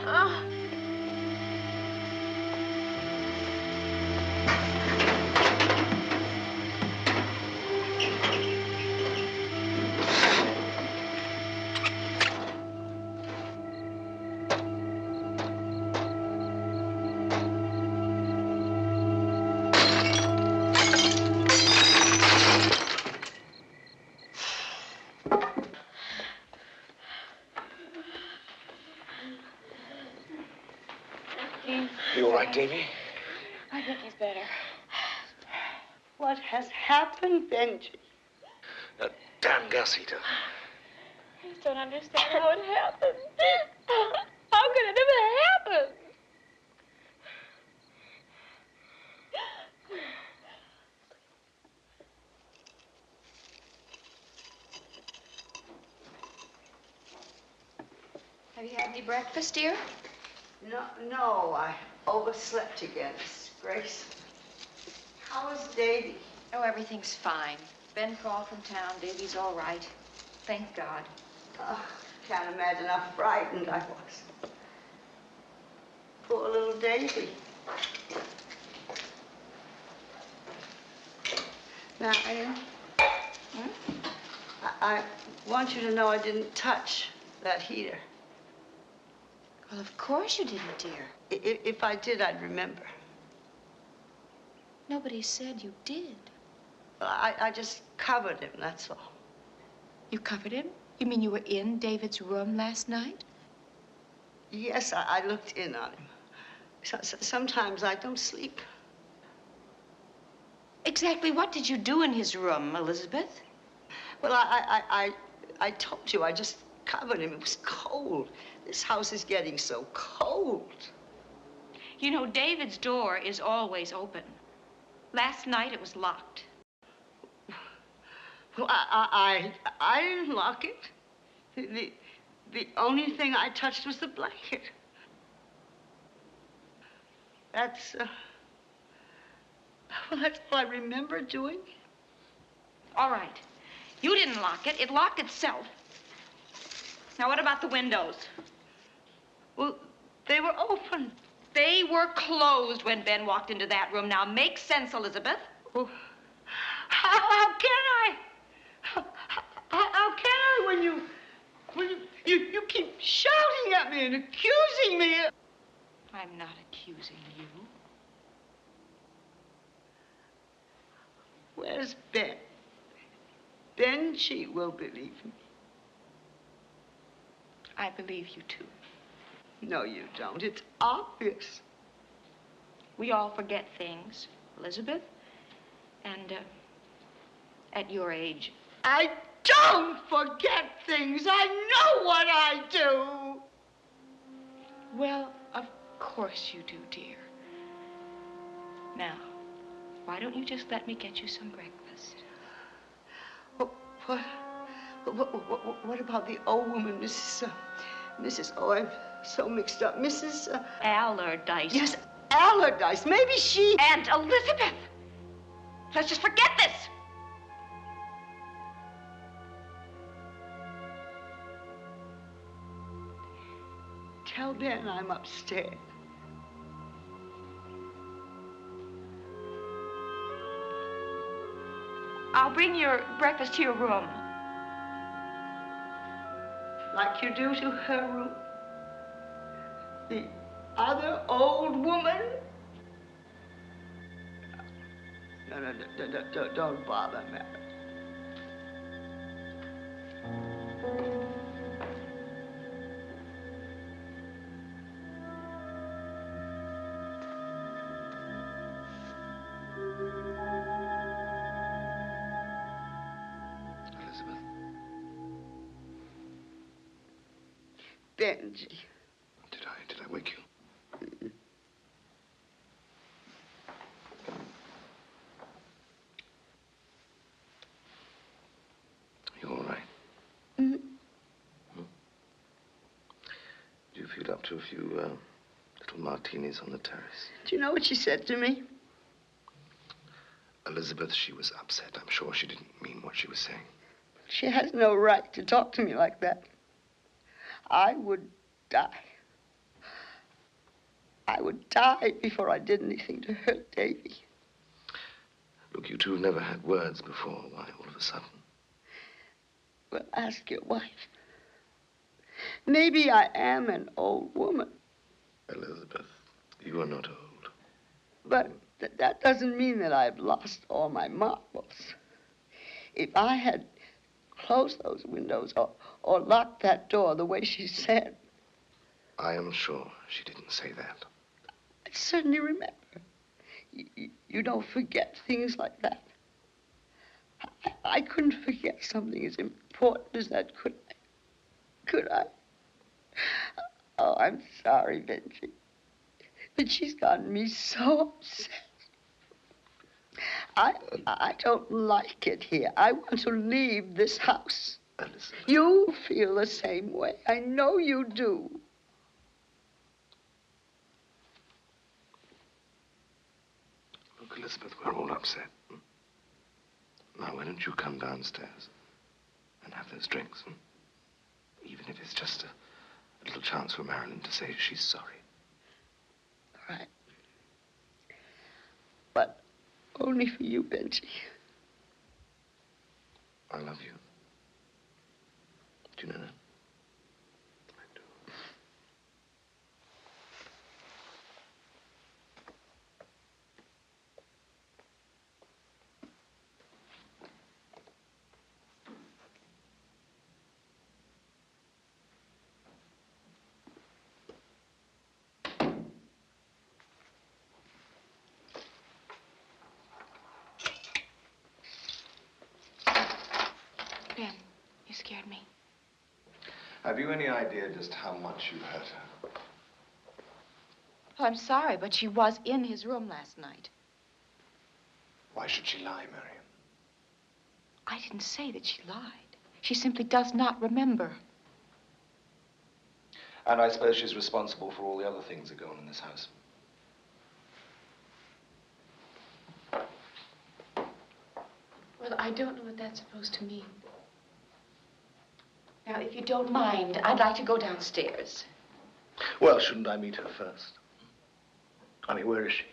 You all right, Davy? I think he's better. What has happened, Benji? That damn gas heater. I just don't understand how it happened. How could it ever happen? Have you had any breakfast, dear? No, I overslept again, Miss Grace. How is Davy? Oh, everything's fine. Ben called from town. Davy's all right. Thank God. Can't imagine how frightened I was. Poor little Davy. Marion, I want you to know I didn't touch that heater. Well, of course you didn't, dear. If I did, I'd remember. Nobody said you did. Well, I just covered him, that's all. You covered him? You mean you were in David's room last night? Yes, I looked in on him. Sometimes I don't sleep. Exactly what did you do in his room, Elizabeth? Well, I told you, I just covered him. It was cold. This house is getting so cold. You know, David's door is always open. Last night it was locked. Well, I didn't lock it. The only thing I touched was the blanket. That's all I remember doing. All right. You didn't lock it. It locked itself. Now, what about the windows? Well, they were open. They were closed when Ben walked into that room. Now, make sense, Elizabeth. Well, how can I? How can I when you keep shouting at me and accusing me? I'm not accusing you. Where's Ben? Benji will believe me. I believe you, too. No, you don't. It's obvious. We all forget things, Elizabeth. And, at your age. I don't forget things. I know what I do. Well, of course you do, dear. Now, why don't you just let me get you some breakfast? What about the old woman, Mrs. Oh, I'm so mixed up. Mrs. Allardyce. Yes, Allardyce. Maybe she... Aunt Elizabeth! Let's just forget this! Tell Ben I'm upstairs. I'll bring your breakfast to your room. Like you do to her room. other old woman? No, don't bother, Mary. Elizabeth. Benji. Did I wake you? You all right? Mm-hmm. Do you feel up to a few little martinis on the terrace? Do you know what she said to me? Elizabeth, she was upset. I'm sure she didn't mean what she was saying. She has no right to talk to me like that. I would die. I would die before I did anything to hurt Davy. Look, you two have never had words before. Why all of a sudden? Well, ask your wife. Maybe I am an old woman. Elizabeth, you are not old. But that doesn't mean that I've lost all my marbles. If I had closed those windows or locked that door the way she said. I am sure she didn't say that. I certainly remember. You don't forget things like that. I couldn't forget something as important as that, could I? Could I? Oh, I'm sorry, Benji. But she's gotten me so upset. I don't like it here. I want to leave this house. Elizabeth. You feel the same way. I know you do. Look, Elizabeth, we're all upset. Now, why don't you come downstairs and have those drinks? Even if it's just a little chance for Marilyn to say she's sorry. All right. But only for you, Benji. I love you. Do you know that? I do. Ben, you scared me. Have you any idea just how much you hurt her? Oh, I'm sorry, but she was in his room last night. Why should she lie, Marion? I didn't say that she lied. She simply does not remember. And I suppose she's responsible for all the other things that go on in this house. Well, I don't know what that's supposed to mean. Now, if you don't mind, I'd like to go downstairs. Well, shouldn't I meet her first? I mean, where is she?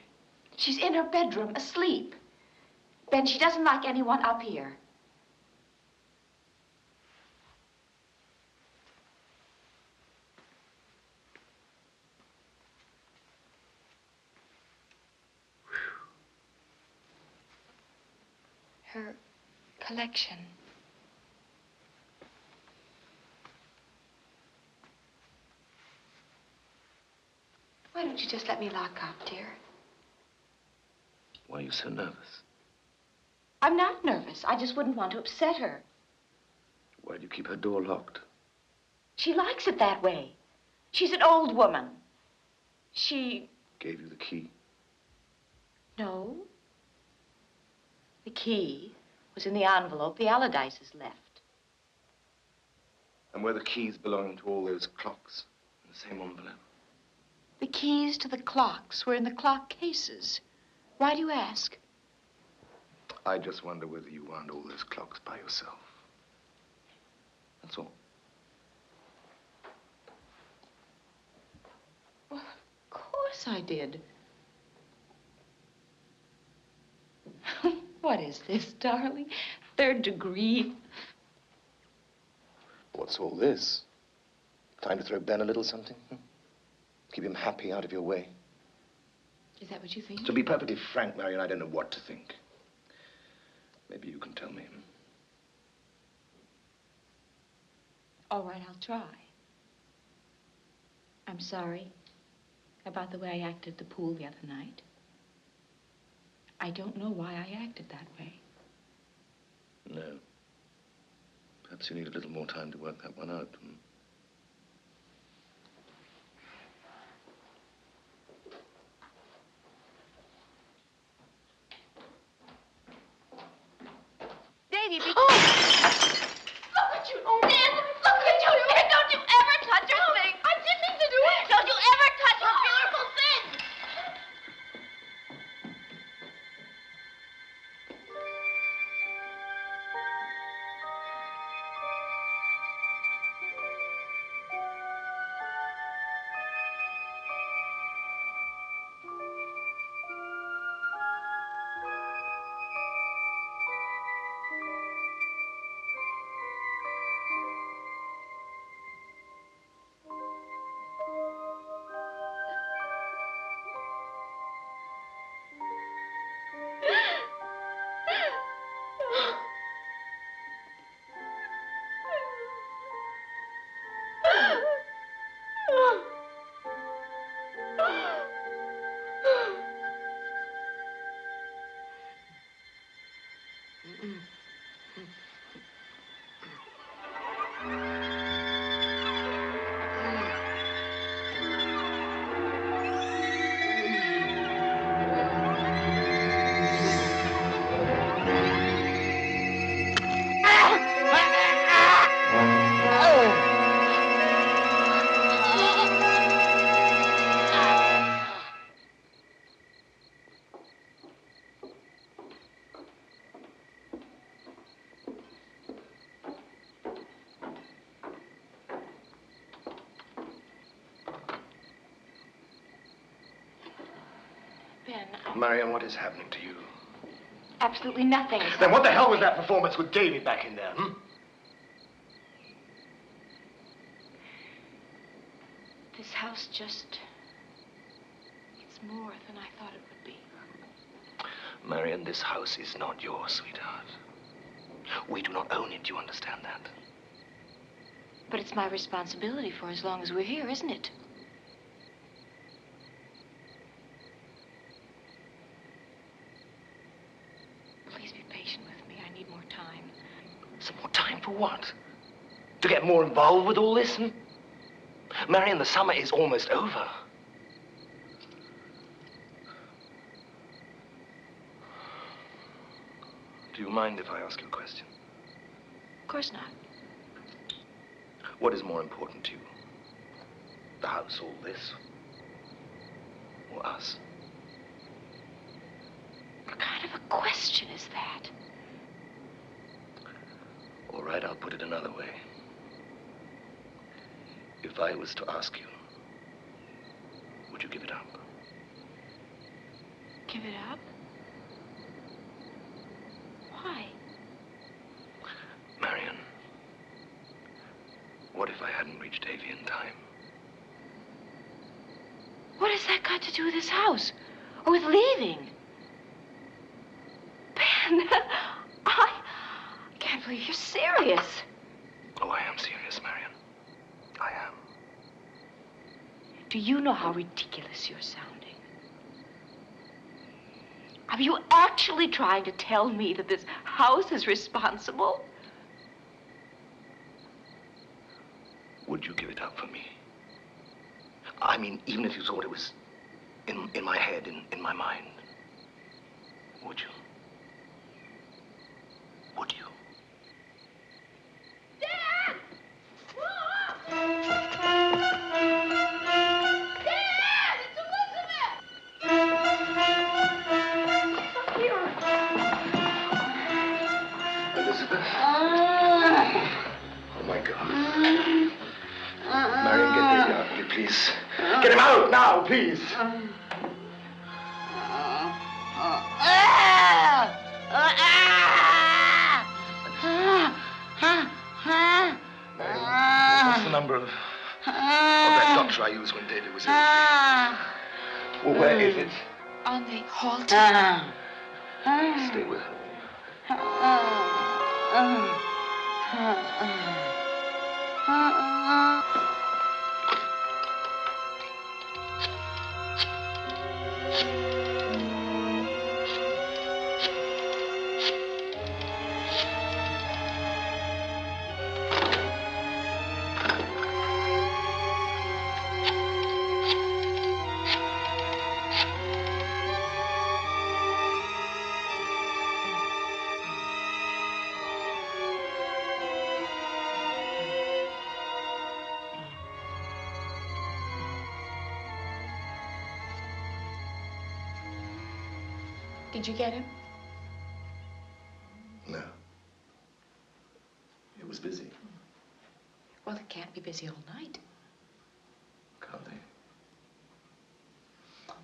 She's in her bedroom, asleep. Ben, she doesn't like anyone up here. Her collection. Why don't you just let me lock up, dear? Why are you so nervous? I'm not nervous. I just wouldn't want to upset her. Why do you keep her door locked? She likes it that way. She's an old woman. She... Gave you the key. No. The key was in the envelope the Allardyces left. And were the keys belonging to all those clocks in the same envelope? The keys to the clocks were in the clock cases. Why do you ask? I just wonder whether you wound all those clocks by yourself. That's all. Well, of course I did. What is this, darling? Third degree? What's all this? Trying to throw Ben a little something? Keep him happy, out of your way. Is that what you think? To be perfectly frank, Marion, I don't know what to think. Maybe you can tell me. All right, I'll try. I'm sorry about the way I acted at the pool the other night. I don't know why I acted that way. No. Perhaps you need a little more time to work that one out. Davy, be... Oh! Look at you, Dan! Look at you! Don't you ever touch her thing! I didn't mean to do it! Don't you ever touch her beautiful thing! Marion, what is happening to you? Absolutely nothing. Then what the hell was that performance with Davy back in there, This house just... it's more than I thought it would be. Marion, this house is not yours, sweetheart. We do not own it, you understand that? But it's my responsibility for as long as we're here, isn't it? Please be patient with me. I need more time. Some more time for what? To get more involved with all this? Marion, the summer is almost over. Do you mind if I ask you a question? Of course not. What is more important to you? The house, all this? Or us? What kind of a question is that? All right, I'll put it another way. If I was to ask you, would you give it up? Give it up? Why? Marion, what if I hadn't reached Davy in time? What has that got to do with this house? Or with leaving? Ben, I can't believe you're serious. Oh, I am serious, Marion. I am. Do you know how ridiculous you're sounding? Are you actually trying to tell me that this house is responsible? Would you give it up for me? I mean, even if you thought it was in my head, in my mind. Would you? Would you? Dad! Dad! It's Elizabeth! Here. Elizabeth? Oh, my God. Marion, get Davy out, will you, please? Get him out now, please. Marion, what's the number of that doctor I used when David was ill. Ah. Well, where is it? On the hall table. Stay with her. Did you get him? No. It was busy. Well, it can't be busy all night. Can't they?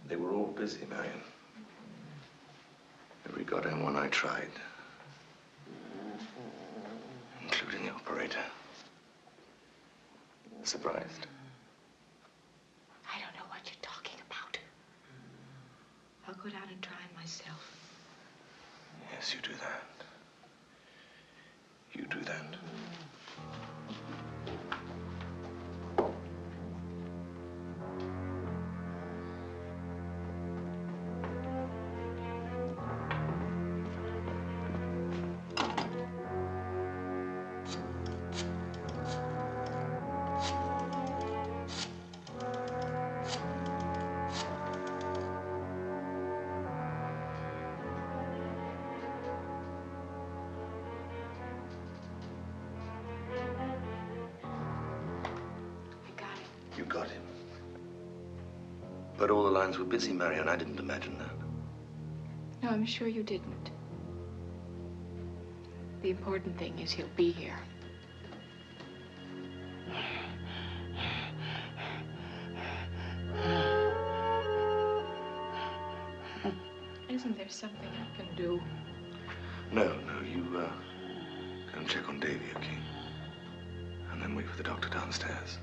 They were all busy, Marion. Every goddamn one I tried. Including the operator. Surprised? I don't know what you're talking about. I'll go down and try him myself. Yes, you do that. You do that. You got him. But all the lines were busy, Marion. I didn't imagine that. No, I'm sure you didn't. The important thing is he'll be here. Isn't there something I can do? No, you, go and check on Davy, okay? And then wait for the doctor downstairs.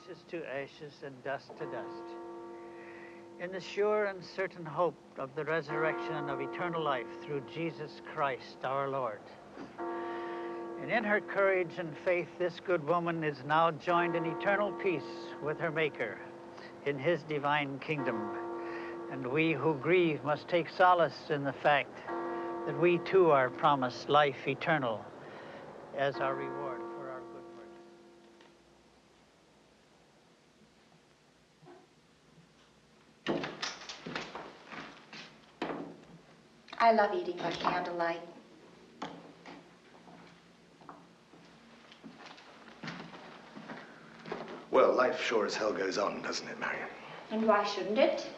Ashes to ashes and dust to dust. In the sure and certain hope of the resurrection and of eternal life through Jesus Christ our Lord. And in her courage and faith, this good woman is now joined in eternal peace with her Maker in his divine kingdom. And we who grieve must take solace in the fact that we too are promised life eternal as our reward for our good works. I love eating by candlelight. Well, life sure as hell goes on, doesn't it, Marion? And why shouldn't it?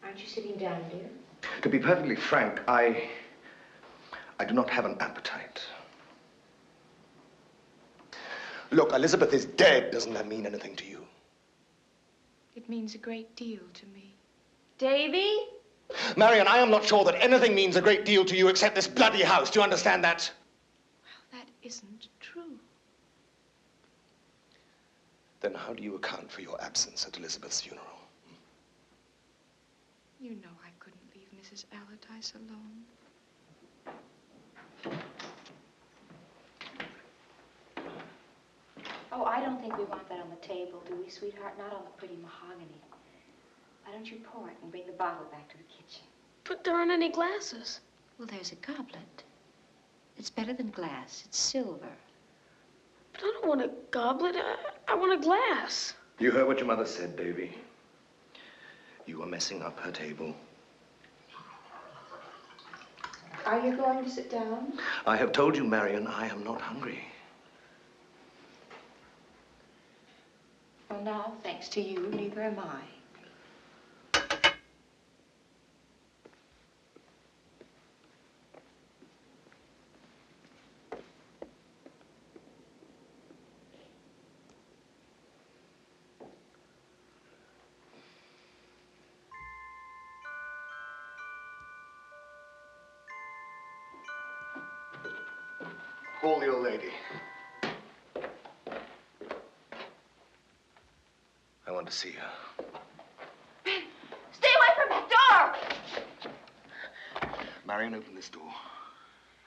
Aren't you sitting down, dear? To be perfectly frank, I do not have an appetite. Look, Elizabeth is dead. Doesn't that mean anything to you? It means a great deal to me. Davy? Marion, I am not sure that anything means a great deal to you except this bloody house. Do you understand that? Well, that isn't true. Then how do you account for your absence at Elizabeth's funeral? You know I couldn't leave Mrs. Allardyce alone. Oh, I don't think we want that on the table, do we, sweetheart? Not on the pretty mahogany. Why don't you pour it and bring the bottle back to the kitchen? But there aren't any glasses. Well, there's a goblet. It's better than glass. It's silver. But I don't want a goblet. I want a glass. You heard what your mother said, Davy. You were messing up her table. Are you going to sit down? I have told you, Marion, I am not hungry. Well, now, thanks to you, neither am I. Call the old lady. I want to see her. Stay away from that door! Marion, open this door.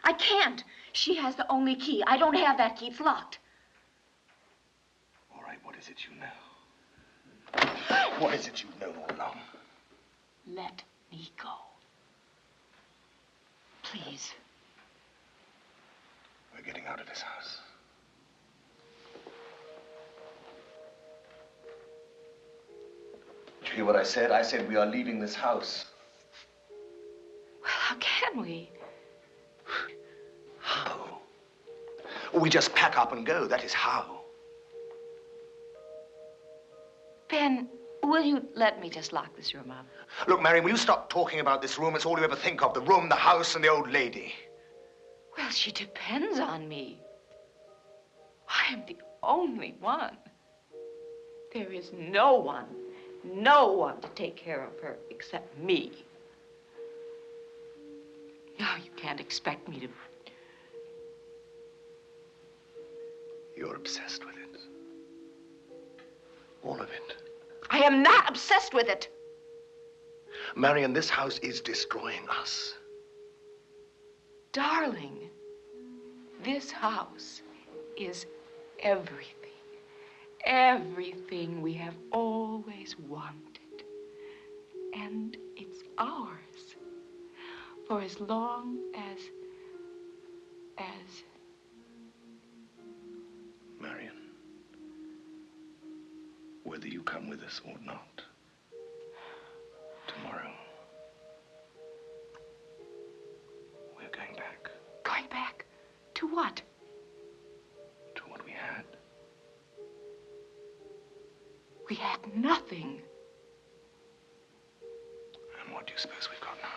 I can't. She has the only key. I don't have that key. It's locked. All right, what is it you know? What is it you know all along? Let me go. Please. We're getting out of this house. Did you hear what I said? I said we are leaving this house. Well, how can we? How? We just pack up and go. That is how. Ben, will you let me just lock this room up? Look, Marion, will you stop talking about this room? It's all you ever think of. The room, the house, and the old lady. Well, she depends on me. I am the only one. There is no one to take care of her except me. No, you can't expect me to... You're obsessed with it. All of it. I am not obsessed with it. Marion, this house is destroying us. Darling, this house is everything. everything we have always wanted. And it's ours for as long as... Marion, whether you come with us or not, tomorrow, we're going back. Going back to what? To what we had. We had nothing. And what do you suppose we've got now?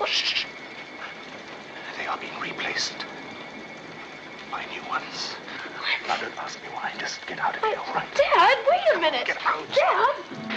Shh. They are being replaced by new ones. Now, don't ask me why. Just get out of here, all right? Dad, wait a minute. Get out. Dad.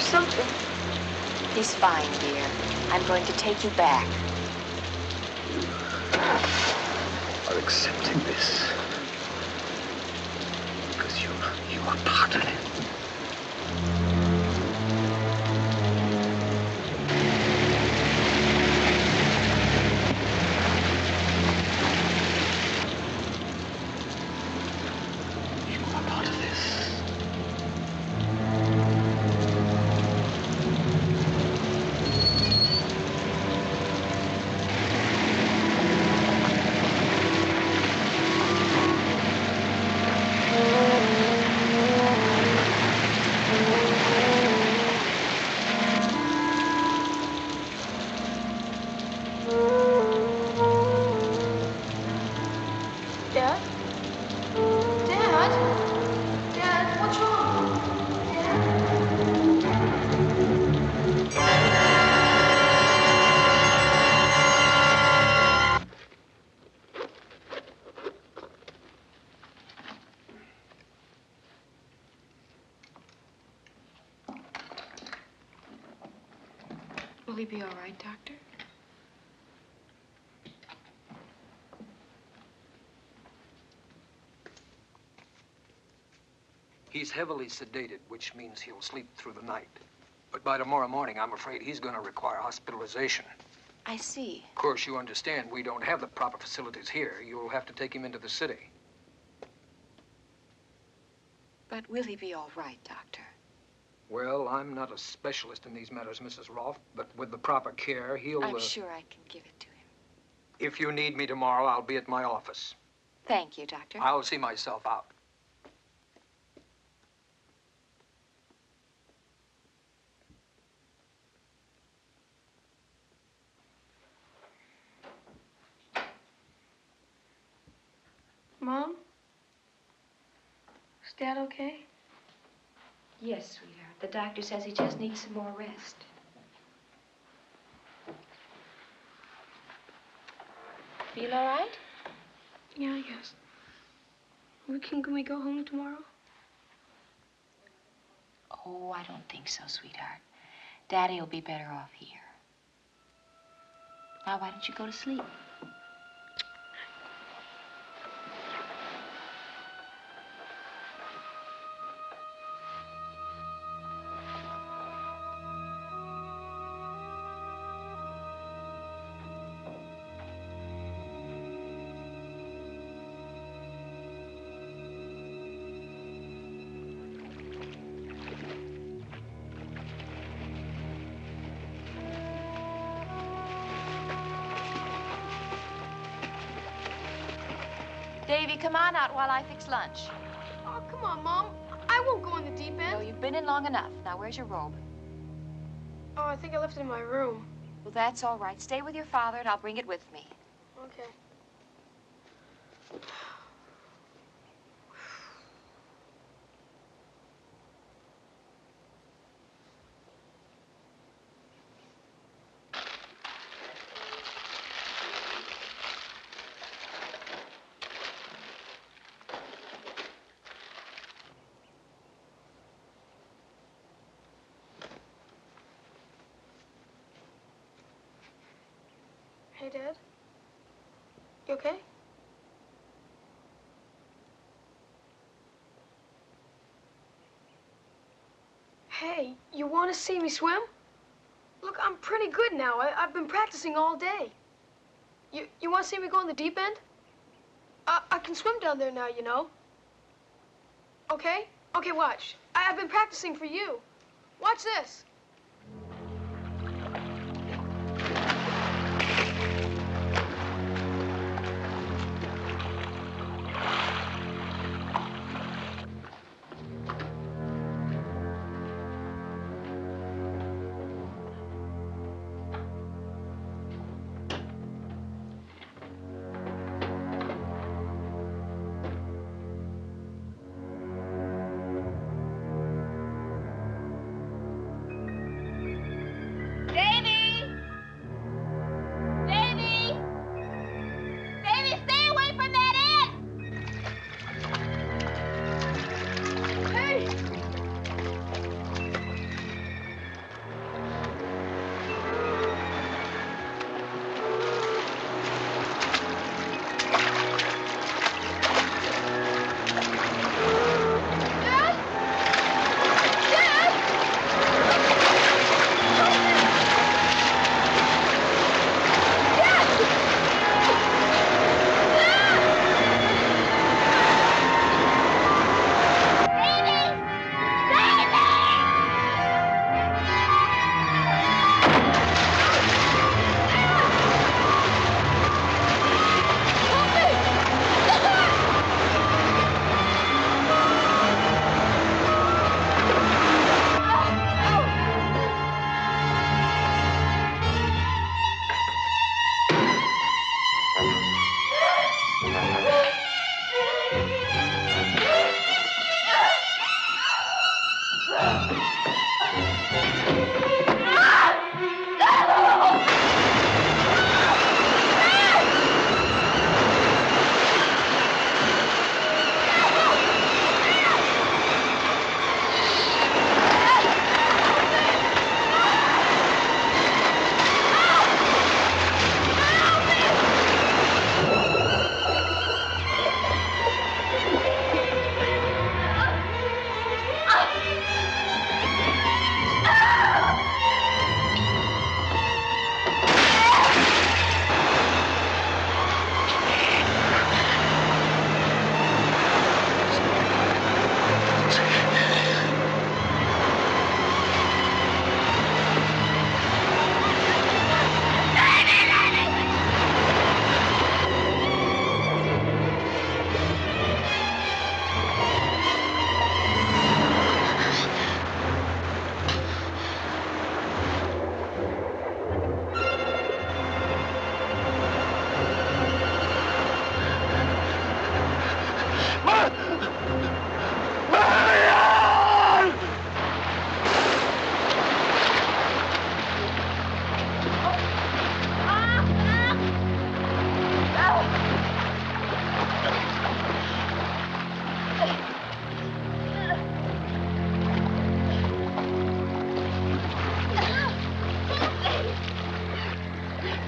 something. He's fine, dear. I'm going to take you back. Are accepting this because you are part of it. Dad? Dad? Dad, what's wrong? Will he be all right, Doctor? He's heavily sedated, which means he'll sleep through the night. But by tomorrow morning, I'm afraid he's going to require hospitalization. I see. Of course, you understand we don't have the proper facilities here. You'll have to take him into the city. But will he be all right, Doctor? Well, I'm not a specialist in these matters, Mrs. Rolfe, but with the proper care, he'll... I'm sure I can give it to him. If you need me tomorrow, I'll be at my office. Thank you, Doctor. I'll see myself out. Mom? Is Dad okay? Yes, sweetheart. The doctor says he just needs some more rest. Feel all right? Yeah, I guess. Can we go home tomorrow? Oh, I don't think so, sweetheart. Daddy will be better off here. Now, why don't you go to sleep? Davy, come on out while I fix lunch. Oh, come on, Mom. I won't go in the deep end. No, you've been in long enough. Now, where's your robe? Oh, I think I left it in my room. Well, that's all right. Stay with your father, and I'll bring it with me. Okay. Hey, Dad? You okay? Hey, you want to see me swim? Look, I'm pretty good now. I've been practicing all day. You want to see me go in the deep end? I can swim down there now, you know. Okay? Okay, watch. I've been practicing for you. Watch this.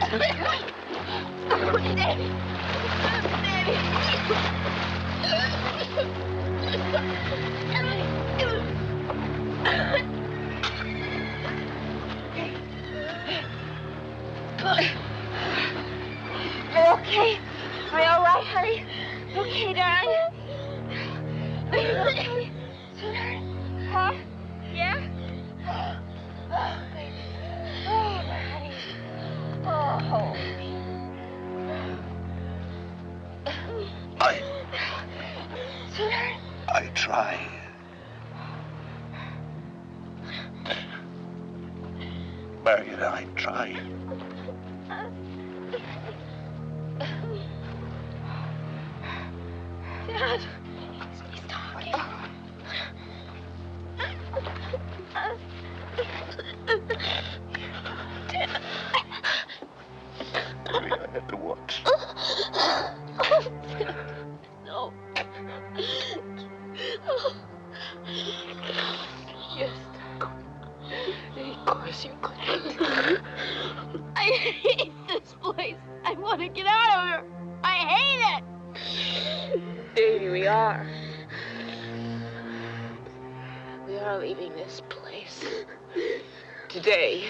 You're okay? Are you all right, honey? Okay, darling? Are you okay, sweetheart? Huh? Yeah? Oh, baby. Oh, my honey. Oh. Sweetheart? I try. Marion, I try. Dad. He's talking. Dad. Baby, I had to watch. No. Yes. Of course you couldn't. I hate this place. I want to get out of here. I hate it. Davy, we are. We are leaving this place. Today.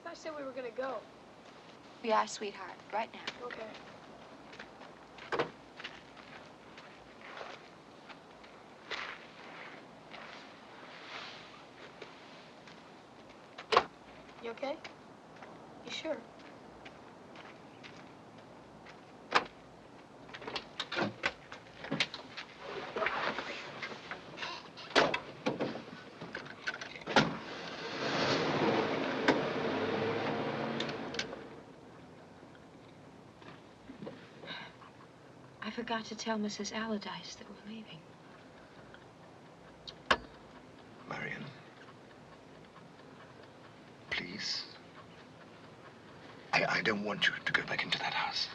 I said we were gonna go. We are, sweetheart, right now. Okay. You okay? You sure? I forgot to tell Mrs. Allardyce that we're leaving. Marion. Please. I don't want you to go back into that house.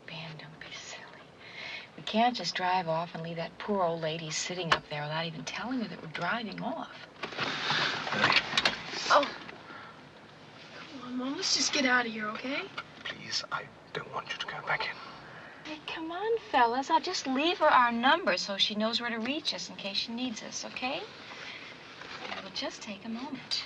Ben, don't be silly. We can't just drive off and leave that poor old lady sitting up there without even telling her that we're driving off. Marion, Oh. Come on, Mom. Let's just get out of here, okay? please, I don't want you to go back in. Hey, come on, fellas. I'll just leave her our number so she knows where to reach us in case she needs us, okay? It'll just take a moment.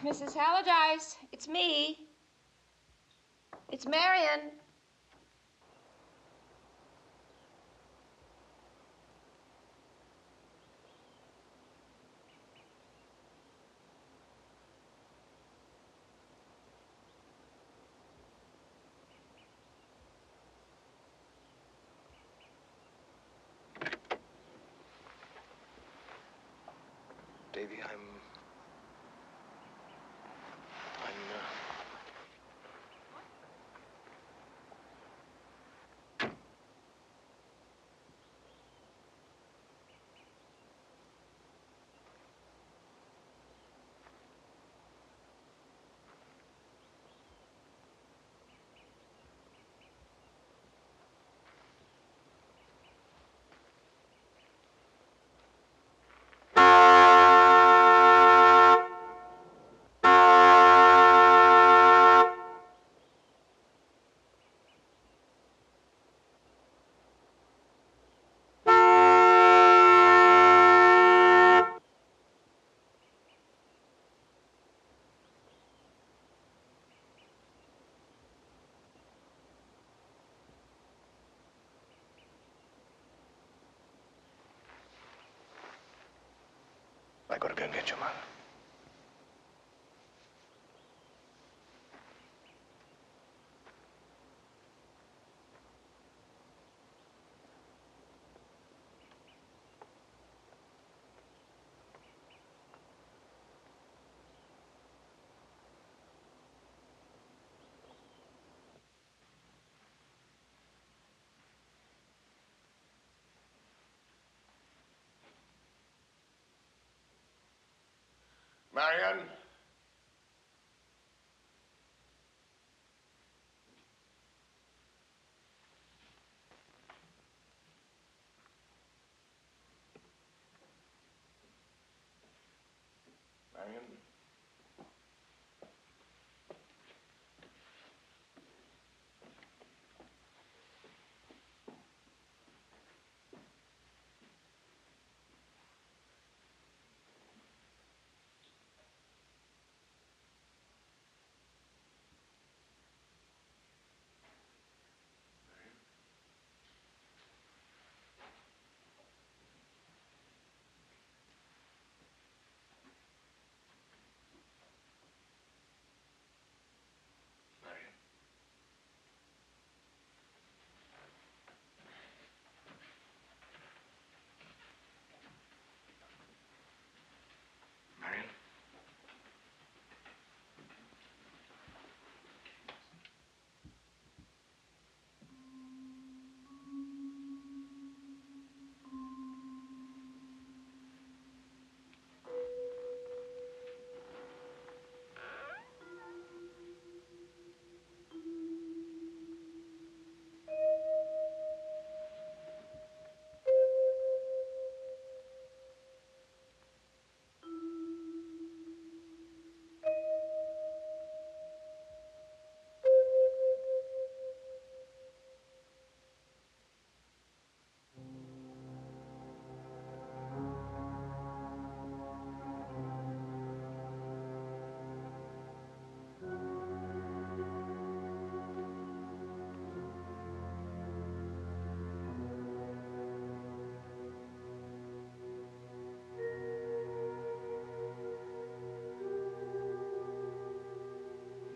Mrs. Allardyce, it's me. It's Marion. Davy, I'm don't get your mother. Marion? Marion?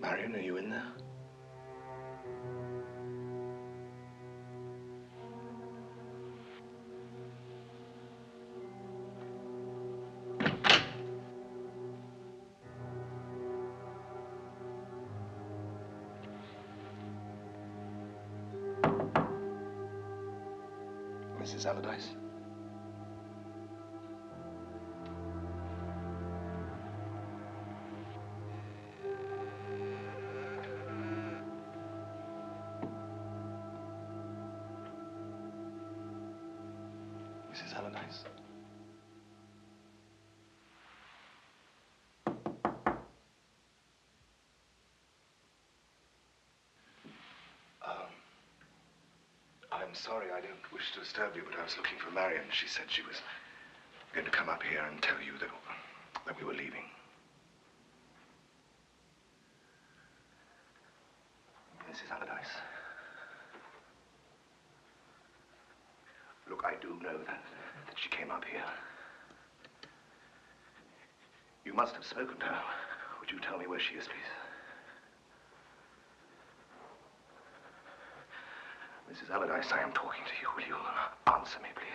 Marion, are you in there? Mrs. Allardyce? Mrs. Allardyce? I'm sorry, I don't wish to disturb you, but I was looking for Marion. She said she was going to come up here and tell you that we were leaving. Mrs. Allardyce. Look, I do know that she came up here. You must have spoken to her. Would you tell me where she is, please? Mrs. Allardyce, I am talking to you. Will you answer me, please?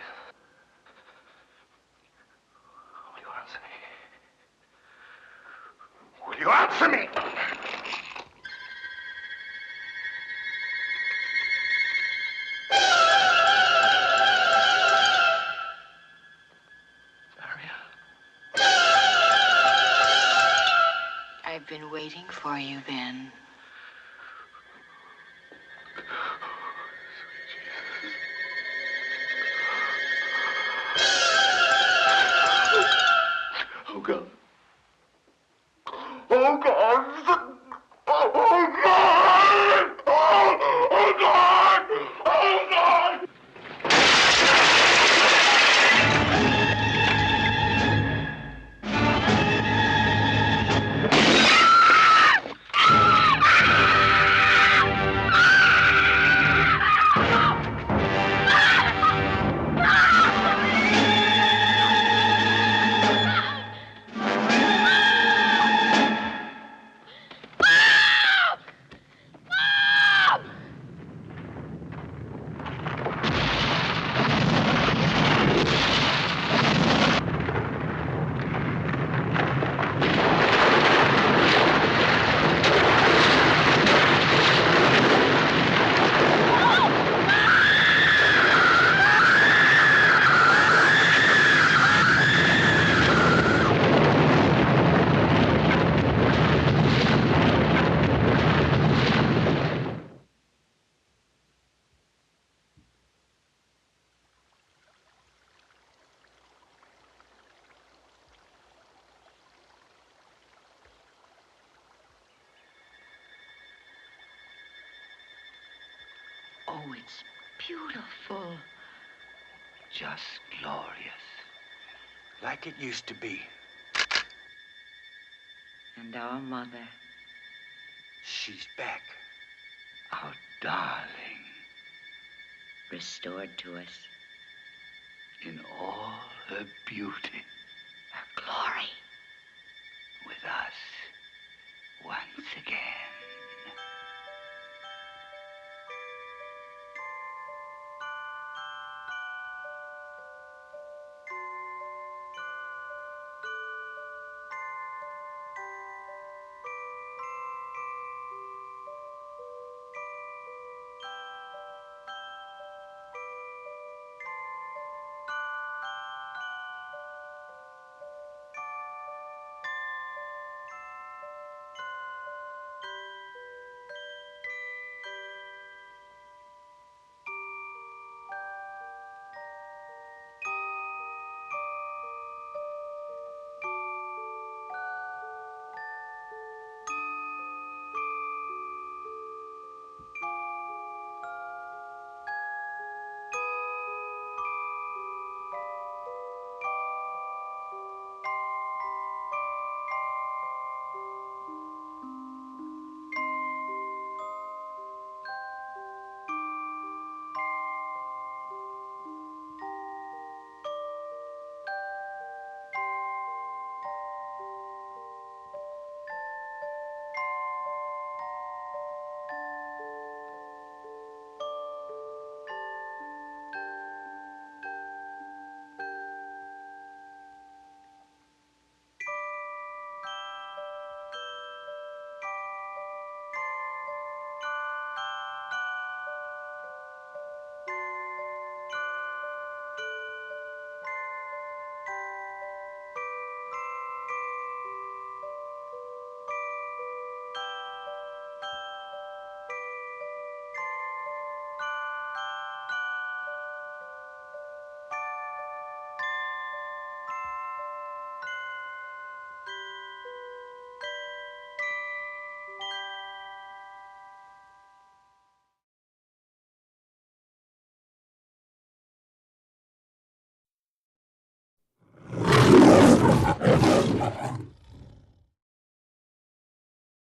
Will you answer me? Will you answer me? I've been waiting for you, Ben. Oh, God. Oh, God. Oh, God. Oh, God. Oh, God. it's beautiful. Just glorious. Like it used to be. And our mother. She's back. Our darling. Restored to us. In all her beauty.